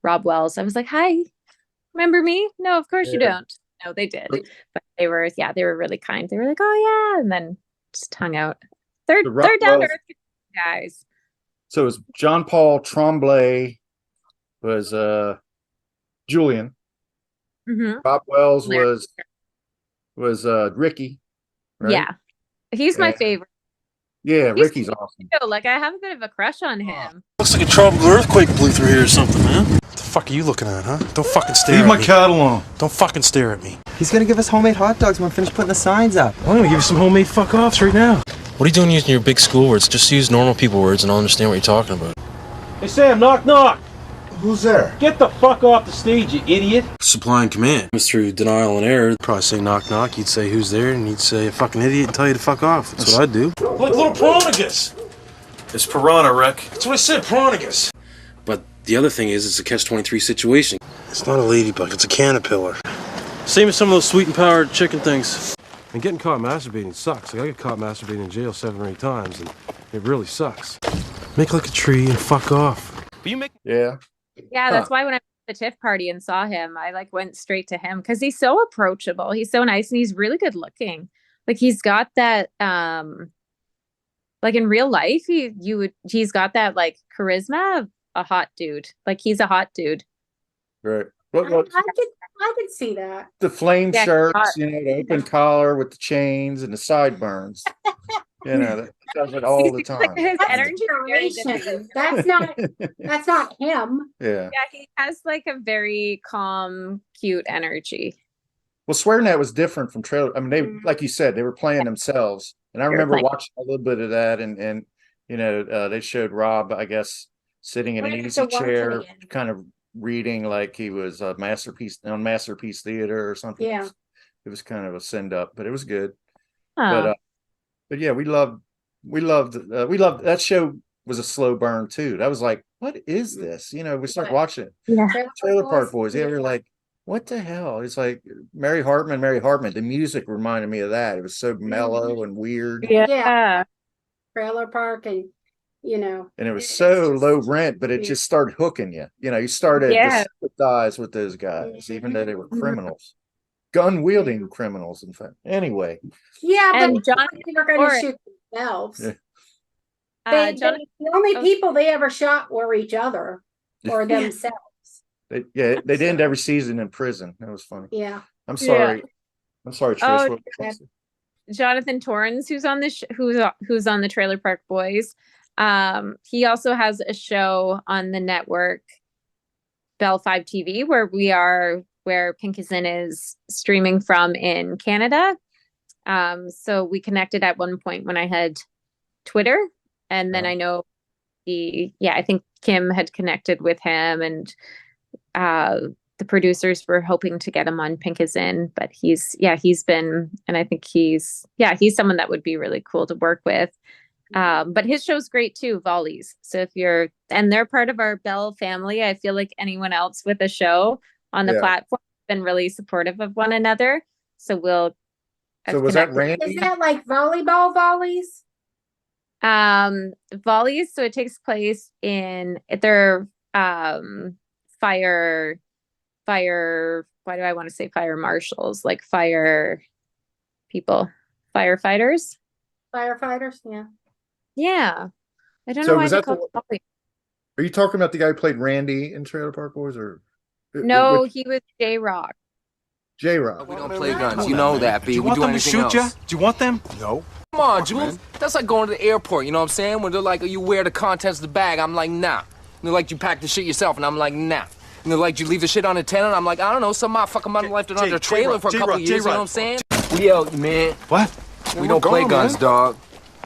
Rob Wells. I was like, hi, remember me? No, of course you don't. No, they did. But they were really kind. They were like, oh yeah. And then just hung out. They're down to earth guys. So it was John Paul Tremblay was Julian. Mm-hmm. Rob Wells was Ricky. Right? Yeah. He's my favorite. Yeah, Ricky's awesome. Like, I have a bit of a crush on him. Looks like a tropical earthquake blew through here or something, man. What the fuck are you looking at, huh? Don't fucking stare at me. Leave my cat alone. Don't fucking stare at me. He's gonna give us homemade hot dogs when we finish putting the signs up. I'm gonna give you some homemade fuck-offs right now. What are you doing using your big school words? Just use normal people words and I'll understand what you're talking about. Hey Sam, knock knock! Who's there? Get the fuck off the stage, you idiot! Supply and command. Through denial and error, probably say knock knock, you'd say who's there, and you'd say a fucking idiot and tell you to fuck off. That's what I'd do. Like little Pronigus! It's piranha, Wreck. That's what I said, Pronigus! But the other thing is, it's a catch-23 situation. It's not a ladybug, it's a caterpillar. Same as some of those sweet and powdered chicken things. And getting caught masturbating sucks. Like, I got caught masturbating in jail 7 or 8 times, and it really sucks. Make like a tree and fuck off. Yeah. Yeah, that's why when I went to the TIFF party and saw him, I like went straight to him because he's so approachable. He's so nice and he's really good looking. Like he's got that like in real life, he's got that like charisma of a hot dude. Like he's a hot dude. Right. I could see that. The flame shirts, the open collar with the chains and the sideburns. that does it all the Like time. his That's energy is very inspiration. different. That's not him. Yeah. Yeah, he has like a very calm, cute energy. Well, SwearNet was different from Trailer. I mean, they, Mm-hmm. like you said, they were playing themselves. And I They were remember playing. watching a little bit of that. And they showed Rob, I guess, sitting in an Right, easy so watch it chair, again. kind of reading like he was a masterpiece on Masterpiece Theater or something. Yeah. It was kind of a send up, but it was good. Huh. But yeah, we loved that show. Was a slow burn too. That was like, what is this? We start watching it. Yeah. Trailer Park Boys. Yeah, we're like, what the hell? It's like Mary Hartman. The music reminded me of that. It was so mellow and weird. Yeah. Trailer Park, and And it was so low rent, but it just started hooking you. You started to sympathize with those guys, even though they were criminals, gun wielding criminals. In fact, anyway. Yeah, And but John they were going to shoot themselves. Yeah. The only people they ever shot were each other or themselves. They end every season in prison. That was funny. Yeah. I'm sorry. I'm sorry, Trish. Oh, Jonathan Torrens, who's on the who's on the Trailer Park Boys. He also has a show on the network Bell 5 TV where Pink is In is streaming from in Canada. So we connected at one point when I had Twitter, and then I know I think Kim had connected with him, and the producers were hoping to get him on Pink is In, but he's been, and I think he's someone that would be really cool to work with. But his show's great too, Volleys. So and they're part of our Bell family. I feel like anyone else with a show on the platform has been really supportive of one another. So was that Randy? Is that like volleyball volleys? Volleys. So it takes place in their fire. Why do I want to say fire marshals? Like fire people, firefighters. Firefighters, yeah. Yeah, I don't know why they call it volley. Are you talking about the guy who played Randy in Trailer Park Boys, or no? He was J-Rock. J-Rock. We don't play guns. You know that, B. Do you want them to shoot you? Do you want them? No. Come on, Jules. That's like going to the airport, you know what I'm saying? When they're like, you wear the contents of the bag, I'm like, nah. And they're like, you pack the shit yourself, and I'm like, nah. And they're like, you leave the shit on the tent, and I'm like, I don't know, some motherfucker might have left it under a trailer for a couple of years, you know what I'm saying? We out, man. What? We don't play guns, dog.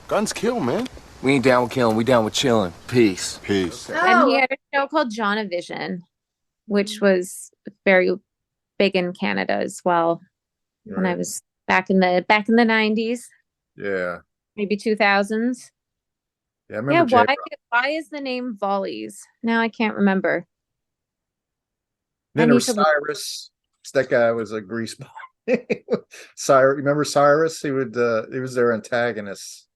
Guns kill, man. We ain't down with killing, we down with chilling. Peace. Peace. And he had a show called Jonavision, which was very big in Canada as well. Right. When I was back in the 90s. Yeah. Maybe 2000s. Yeah, I remember. Yeah, why is the name Volleys? Now I can't remember. Then there was Cyrus. That guy was a greaseball. Cyrus, remember Cyrus? He was their antagonist.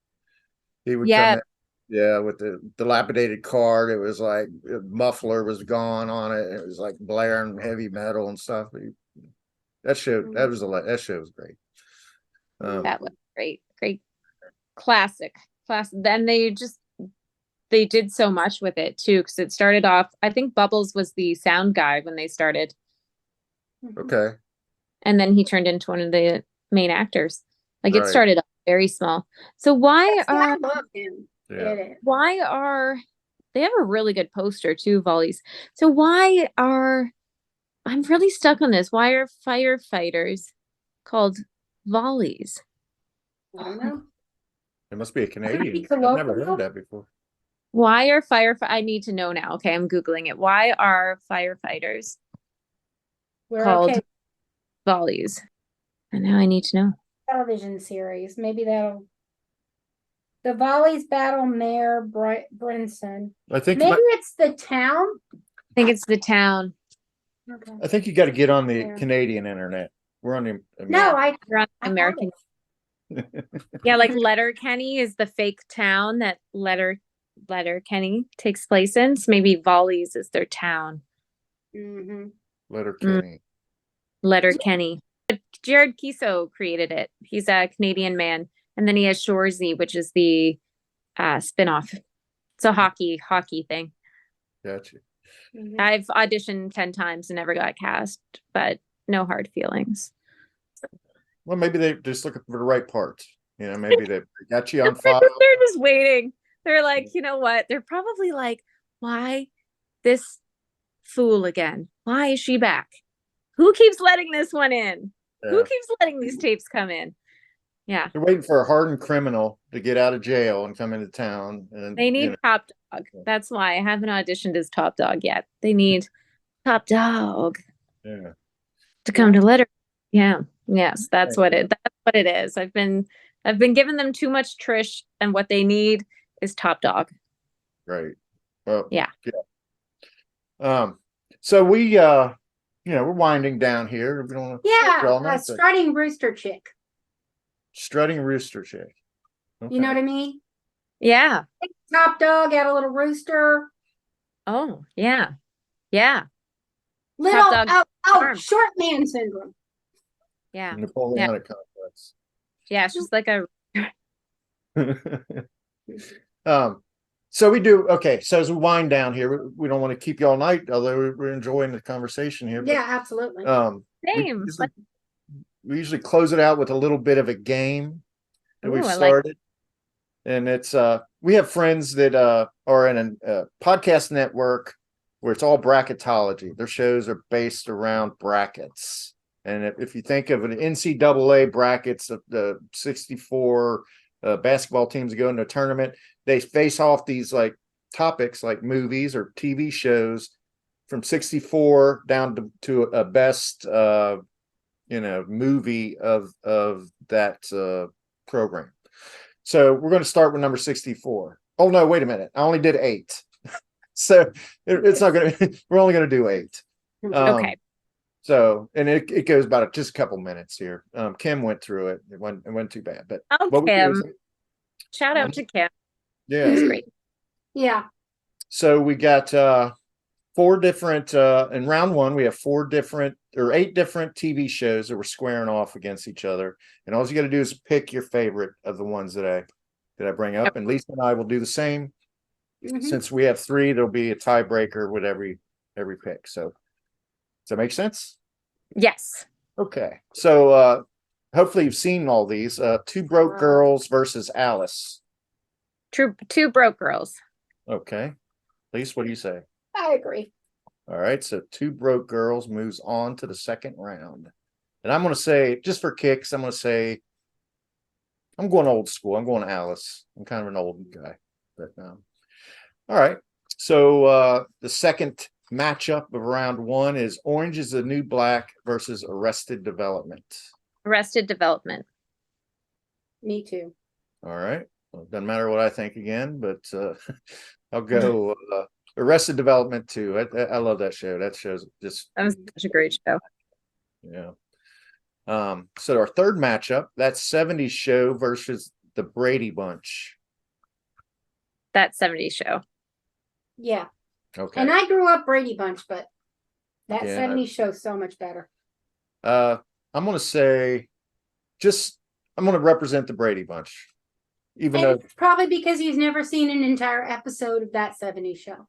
He would come in, with the dilapidated car. It was like the muffler was gone on it. It was like blaring heavy metal and stuff. That show was great. That was great classic. Then they did so much with it too, because it started off, I think Bubbles was the sound guy when they started. Okay. And then he turned into one of the main actors. Like it started off very small. So I love him. They have a really good poster too, Volleys. So I'm really stuck on this. Why are firefighters called Volleys? I don't know. It must be a Canadian. I've never heard that before. Why are I need to know now. Okay, I'm Googling it. Why are firefighters called Volleys? And now I need to know. Television series. Maybe that'll. The Volleys battle Mayor Brinson. I think maybe it's the town. I think it's the town. Okay. I think you got to get on the Canadian internet. We're on the we're on the American. Yeah, like Letterkenny is the fake town that Letterkenny takes place in. So maybe Volleys is their town. Mm-hmm. Letterkenny. But Jared Kiso created it. He's a Canadian man. And then he has Shoresy, which is the spin-off. It's a hockey thing. Gotcha. Mm-hmm. I've auditioned 10 times and never got cast, but no hard feelings. Well, maybe they're just looking for the right parts. You know, maybe they got you on They're file. just waiting. They're like, you know what? They're probably like, why this fool again? Why is she back? Who keeps letting this one in? Who Yeah. keeps letting these tapes come in? Yeah. They're waiting for a hardened criminal to get out of jail and come into town. And They need Top Dog. That's why I haven't auditioned as Top Dog yet. They need Top Dog yeah. to come to letter. Yeah. Yes, that's what it is. I've been giving them too much Trish, and what they need is Top Dog. Right. Well, yeah. So we you know, we're winding down here. We don't strutting rooster chick. Strutting rooster chick. Okay. You know what I mean? Yeah. Top Dog had a little rooster. Oh, yeah. Yeah. Little short man syndrome. Yeah. Napoleonic complex. Yeah, she's like a so we do so as we wind down here, we don't want to keep you all night, although we're enjoying the conversation here. Yeah, absolutely. Same. We usually close it out with a little bit of a game that we've started. And it's we have friends that are in a podcast network where it's all bracketology. Their shows are based around brackets. And if you think of an NCAA brackets of the 64 basketball teams that go into a tournament, they face off these like topics like movies or TV shows from 64 down to a best movie of that program. So we're going to start with number 64. Oh no, wait a minute. I only did 8. So it's not going to, we're only going to do 8. Okay. So, and it goes about just a couple minutes here. Kim went through it. It went too bad, but Kim. Shout out to Kim. Yeah. That's great. Yeah. So we got 4 different in round 1, we have 8 different TV shows that were squaring off against each other. And all you got to do is pick your favorite of the ones that I bring up. Yep. And Lisa and I will do the same. Mm-hmm. Since we have 3, there'll be a tiebreaker with every pick. So does that make sense? Yes. Okay. So hopefully you've seen all these. 2 Broke Girls versus Alice. Two Broke Girls. Okay. Lisa, what do you say? I agree. All right. So 2 Broke Girls moves on to the second round. And I'm going to say, just for kicks, I'm going to say, I'm going old school. I'm going Alice. I'm kind of an old guy. But all right. So the second matchup of round 1 is Orange is the New Black versus Arrested Development. Arrested Development. Me too. All right. Well, it doesn't matter what I think again, but I'll go Arrested Development too. I love that show. That show's just that was such a great show. Yeah. So our third matchup, that's 70s Show versus the Brady Bunch. That 70s Show. Yeah. Okay. And I grew up Brady Bunch, but that 70s show's so much better. I'm going to say I'm going to represent the Brady Bunch. Even though it's probably because he's never seen an entire episode of that 70s show.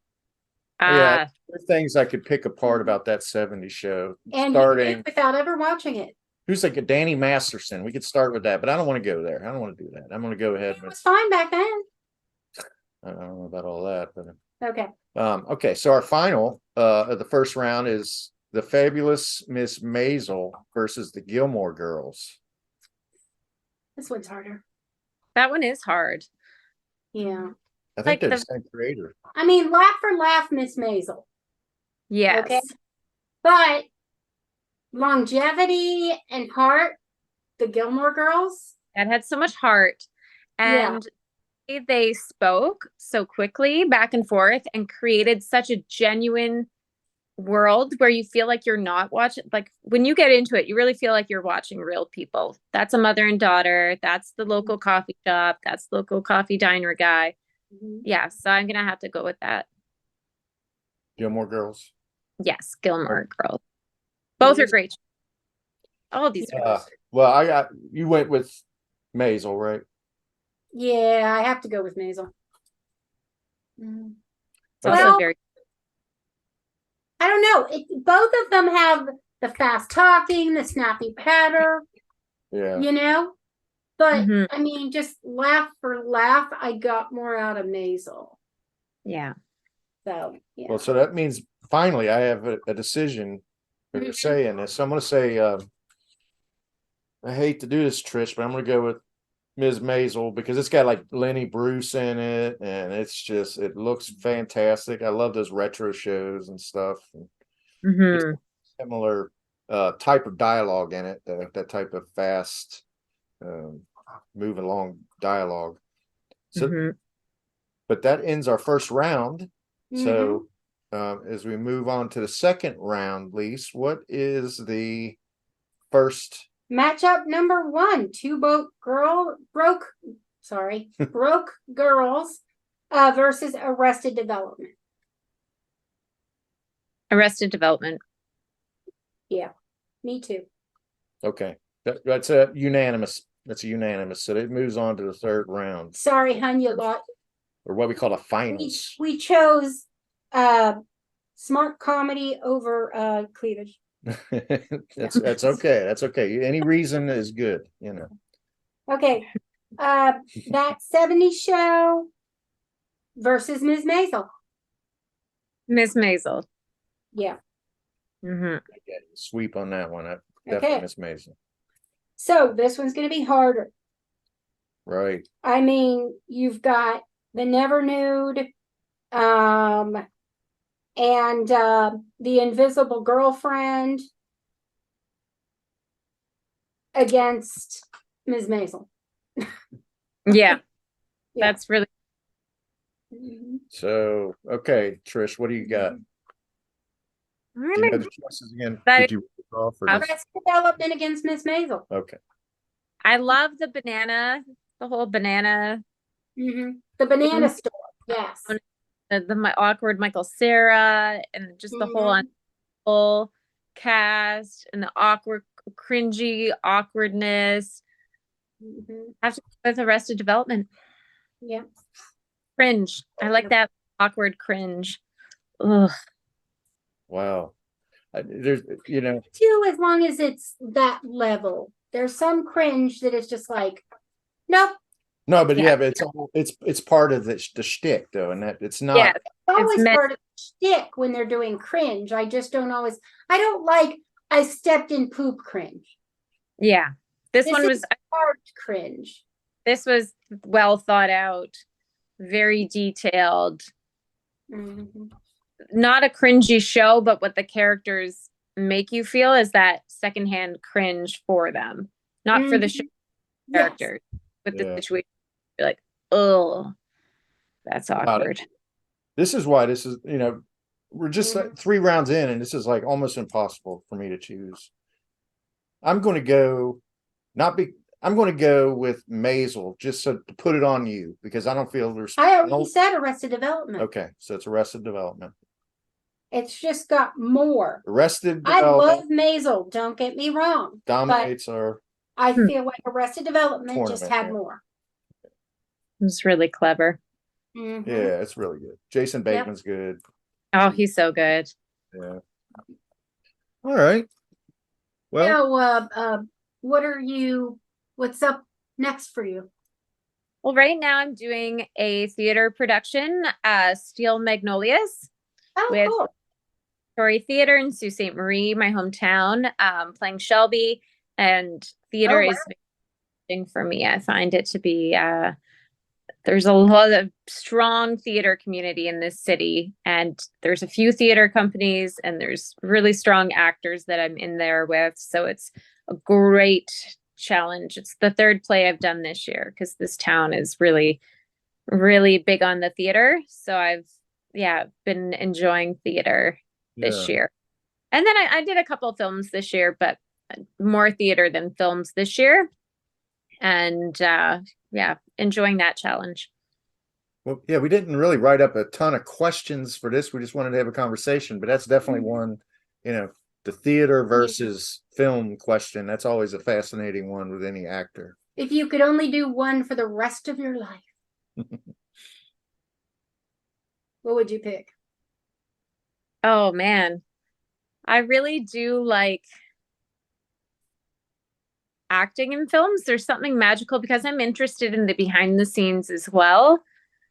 Yeah, there's things I could pick apart about that 70s show. And starting without ever watching it. Who's like a Danny Masterson? We could start with that, but I don't want to go there. I don't want to do that. I'm going to go ahead. It was fine back then. I don't know about all that, but okay. Okay, so our final of the first round is the Fabulous Miss Maisel versus the Gilmore Girls. This one's harder. That one is hard. Yeah. I think they're the same creator. I mean, laugh for laugh, Miss Maisel. Yes. Okay. But longevity and heart, the Gilmore Girls. That had so much heart. And they spoke so quickly back and forth and created such a genuine world where you feel like you're not watching, like when you get into it, you really feel like you're watching real people. That's a mother and daughter. That's the local coffee shop. That's the local coffee diner guy. Mm-hmm. Yeah. So I'm going to have to go with that. Gilmore Girls. Yes. Gilmore Girls. Both are great. All these are well, you went with Maisel, right? Yeah, I have to go with Maisel. Mm. Also very. I don't know. Both of them have the fast talking, the snappy patter. Yeah. You know? But Mhm. I mean, just laugh for laugh, I got more out of Maisel. Yeah. So yeah. Well, so that means finally I have a decision that you're saying this. So I'm going to say, I hate to do this, Trish, but I'm going to go with Ms. Maisel because it's got like Lenny Bruce in it, and it looks fantastic. I love those retro shows and stuff. And it's Mhm. similar type of dialogue in it, that type of fast, moving along dialogue. So, Mhm. but that ends our first round. So, as we move on to the second round, Lise, what is the first? Matchup number 1, broke girls versus Arrested Development. Arrested Development. Yeah, me too. Okay, that's a unanimous. That's a unanimous. So it moves on to the third round, Sorry, hun, you lot. or what we call a finals. We chose smart comedy over cleavage. That's okay. That's okay. Any reason is good, you know. Okay. That 70s show versus Ms. Maisel. Miss Maisel. Yeah. Mhm. Sweep on that one. Okay. Definitely Miss Mason. So this one's going to be harder. Right. I mean, you've got the Never Nude, and the Invisible Girlfriend against Ms. Maisel. Yeah. Yeah. That's really So, okay, Trish, what do you got? Do you know the choices again? That Did you read it off or just- Arrested Development against Ms. Maisel. Okay. I love the banana, the whole banana. The banana store. Yes. The awkward Michael Cera and just the whole ensemble cast and the awkward, cringy awkwardness. I have to go with Arrested Development. Yeah. Cringe. I like that awkward cringe. Ugh. Wow. There's, you know, Too, as long as it's that level. There's some cringe that is just like, nope. no, but yeah, but it's part of the shtick though, and that it's not. It's always part of the shtick when they're doing cringe. I just don't always. I don't like. I stepped in poop cringe. Yeah. This one was hard cringe. This was well thought out, very detailed. Not a cringy show, but what the characters make you feel is that secondhand cringe for them, not for the show characters. With the situation, you're like, oh, that's awkward. This is why this is, you know, we're just like 3 rounds in, and this is like almost impossible for me to choose. I'm going to go, I'm going to go with Maisel, just so to put it on you, because I don't feel there's. I already said Arrested Development. Okay, so it's Arrested Development. It's just got more. Arrested I love Development Maisel. Don't get me wrong. dominates our. I feel like Arrested Development just Tournament, had yeah. more. It was really clever. Yeah, it's really good. Jason Bateman's good. Oh, he's so good. Yeah. All right. Well, Now, what's up next for you? Well, right now I'm doing a theater production, Steel Magnolias, with Story Theater in Sault Ste. Marie, my hometown, playing Shelby. And theater is very for me. I find it to be there's a lot of strong theater community in this city, and there's a few theater companies, and there's really strong actors that I'm in there with. So it's a great challenge. It's the 3rd play I've done this year because this town is really, really big on the theater. So I've been enjoying theater this year. And then I did a couple films this year, but more theater than films this year. And enjoying that challenge. Well, yeah, we didn't really write up a ton of questions for this. We just wanted to have a conversation, but that's definitely one, you know, the theater versus film question. That's always a fascinating one with any actor. If you could only do one for the rest of your life, what would you pick? Oh man, I really do like acting in films. There's something magical because I'm interested in the behind the scenes as well,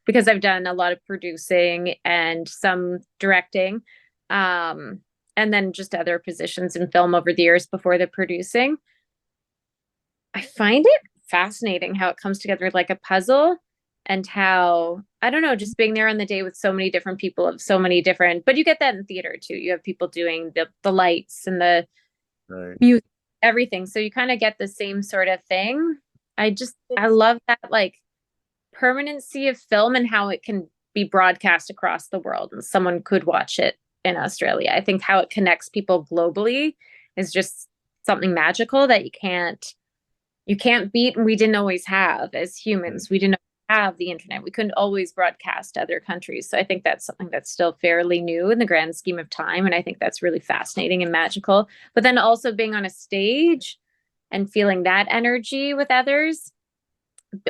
because I've done a lot of producing and some directing, and then just other positions in film over the years before the producing. I find it fascinating how it comes together like a puzzle, and how, I don't know, just being there on the day with so many different people of so many different, but you get that in theater too. You have people doing the lights and the music, everything. So you kind of get the same sort of thing. I love that like permanency of film and how it can be broadcast across the world and someone could watch it in Australia. I think how it connects people globally is just something magical that you can't beat, and we didn't always have as humans. We didn't have the internet. We couldn't always broadcast to other countries. So I think that's something that's still fairly new in the grand scheme of time. And I think that's really fascinating and magical. But then also being on a stage and feeling that energy with others,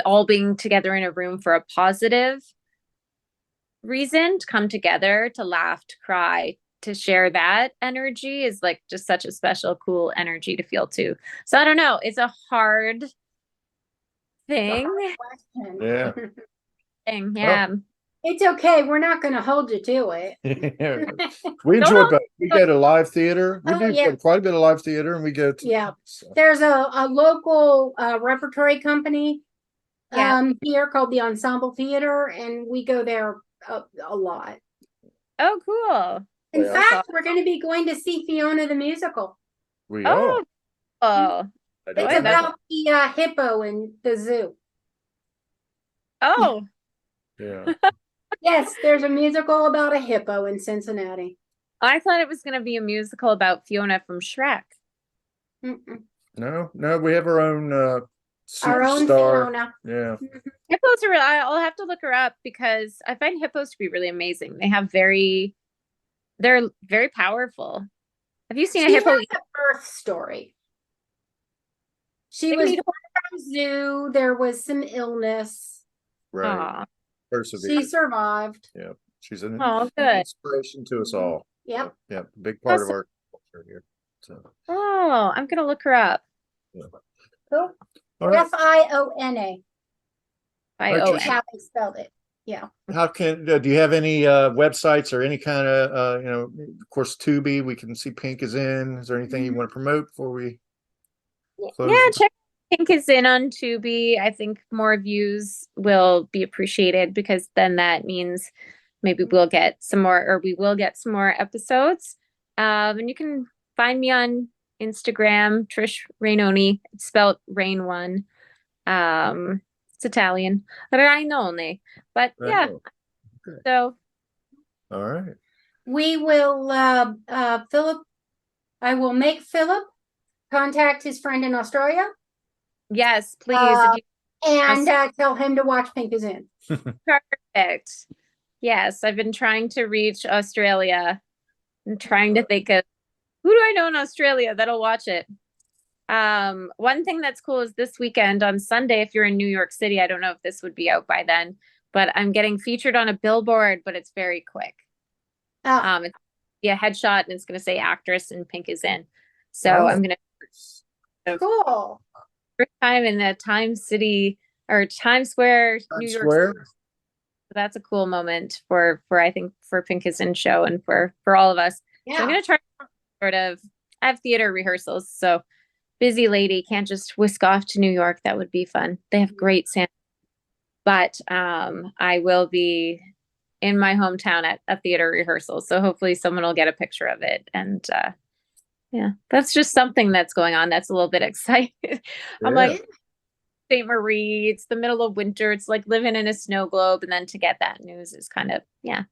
all being together in a room for a positive reason, to come together, to laugh, to cry, to share that energy is like just such a special, cool energy to feel too. So I don't know. It's a hard thing. Yeah. Yeah. It's okay. We're not going to hold you to it. We enjoy both. We go to live theater. We do yeah. quite a bit of live theater, and we go to There's a local repertory company here called the Ensemble Theater, and we go there a lot. Oh, cool. In fact, we're going to be going to see Fiona the musical. We are. It's about the hippo in the zoo. Oh. Yeah. Yes, there's a musical about a hippo in Cincinnati. I thought it was going to be a musical about Fiona from Shrek. No, we have our own our own Fiona. Yeah. Hippos are I'll have to look her up because I find hippos to be really amazing. They're very powerful. Have you seen a hippo? Has a birth story. She was born from a zoo. There was some illness. Right. She survived. Yeah. She's an good inspiration to us all. Yep. Yeah. Big part of our culture here. So. Oh, I'm gonna look her up. Yeah. Cool. Right. Fiona. Fiona. How they spelled it. Yeah. How can do you have any websites or any kind of of course Tubi? We can see Pink is in. Is there anything you want to promote before we close? Yeah, check Pink is in on Tubi. I think more views will be appreciated because then that means maybe we'll get some more, or we will get some more episodes. And you can find me on Instagram, Trish Rainone. It's spelled Rain1. It's Italian, Rainone. But yeah, okay. So all right. We will Philip. I will make Philip contact his friend in Australia. Yes, please. And tell him to watch Pink is in. Perfect. Yes, I've been trying to reach Australia. I'm trying to think of who do I know in Australia that'll watch it. One thing that's cool is this weekend on Sunday, if you're in New York City, I don't know if this would be out by then, but I'm getting featured on a billboard, but it's very quick. It's a headshot and it's going to say actress and Pink is in. So I'm going to cool. first time in the Times Square, New York City. So that's a cool moment for I think for Pink is in show and for all of us. Yeah. So I'm going to try I have theater rehearsals, so busy lady can't just whisk off to New York. That would be fun. They have great Santa. But I will be in my hometown at a theater rehearsal. So hopefully someone will get a picture of it. And yeah, that's just something that's going on. That's a little bit exciting. I'm like, St. Marie, it's the middle of winter. It's like living in a snow globe. And then to get that news is kind of,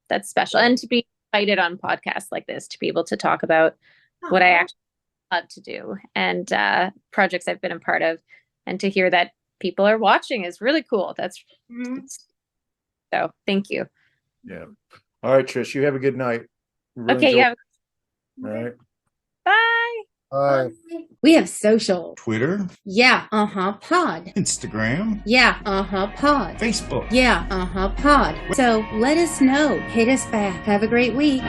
that's special. And to be invited on podcasts like this, to be able to talk about what I actually love to do and projects I've been a part of, and to hear that people are watching is really cool. That's so thank you. Yeah. All right, Trish, you have a good night. Really okay. Yeah. All right. Bye. Bye. We have social. Twitter. Yeah. Pod. Instagram. Yeah. Pod. Facebook. Yeah. Pod. So let us know. Hit us back. Have a great week.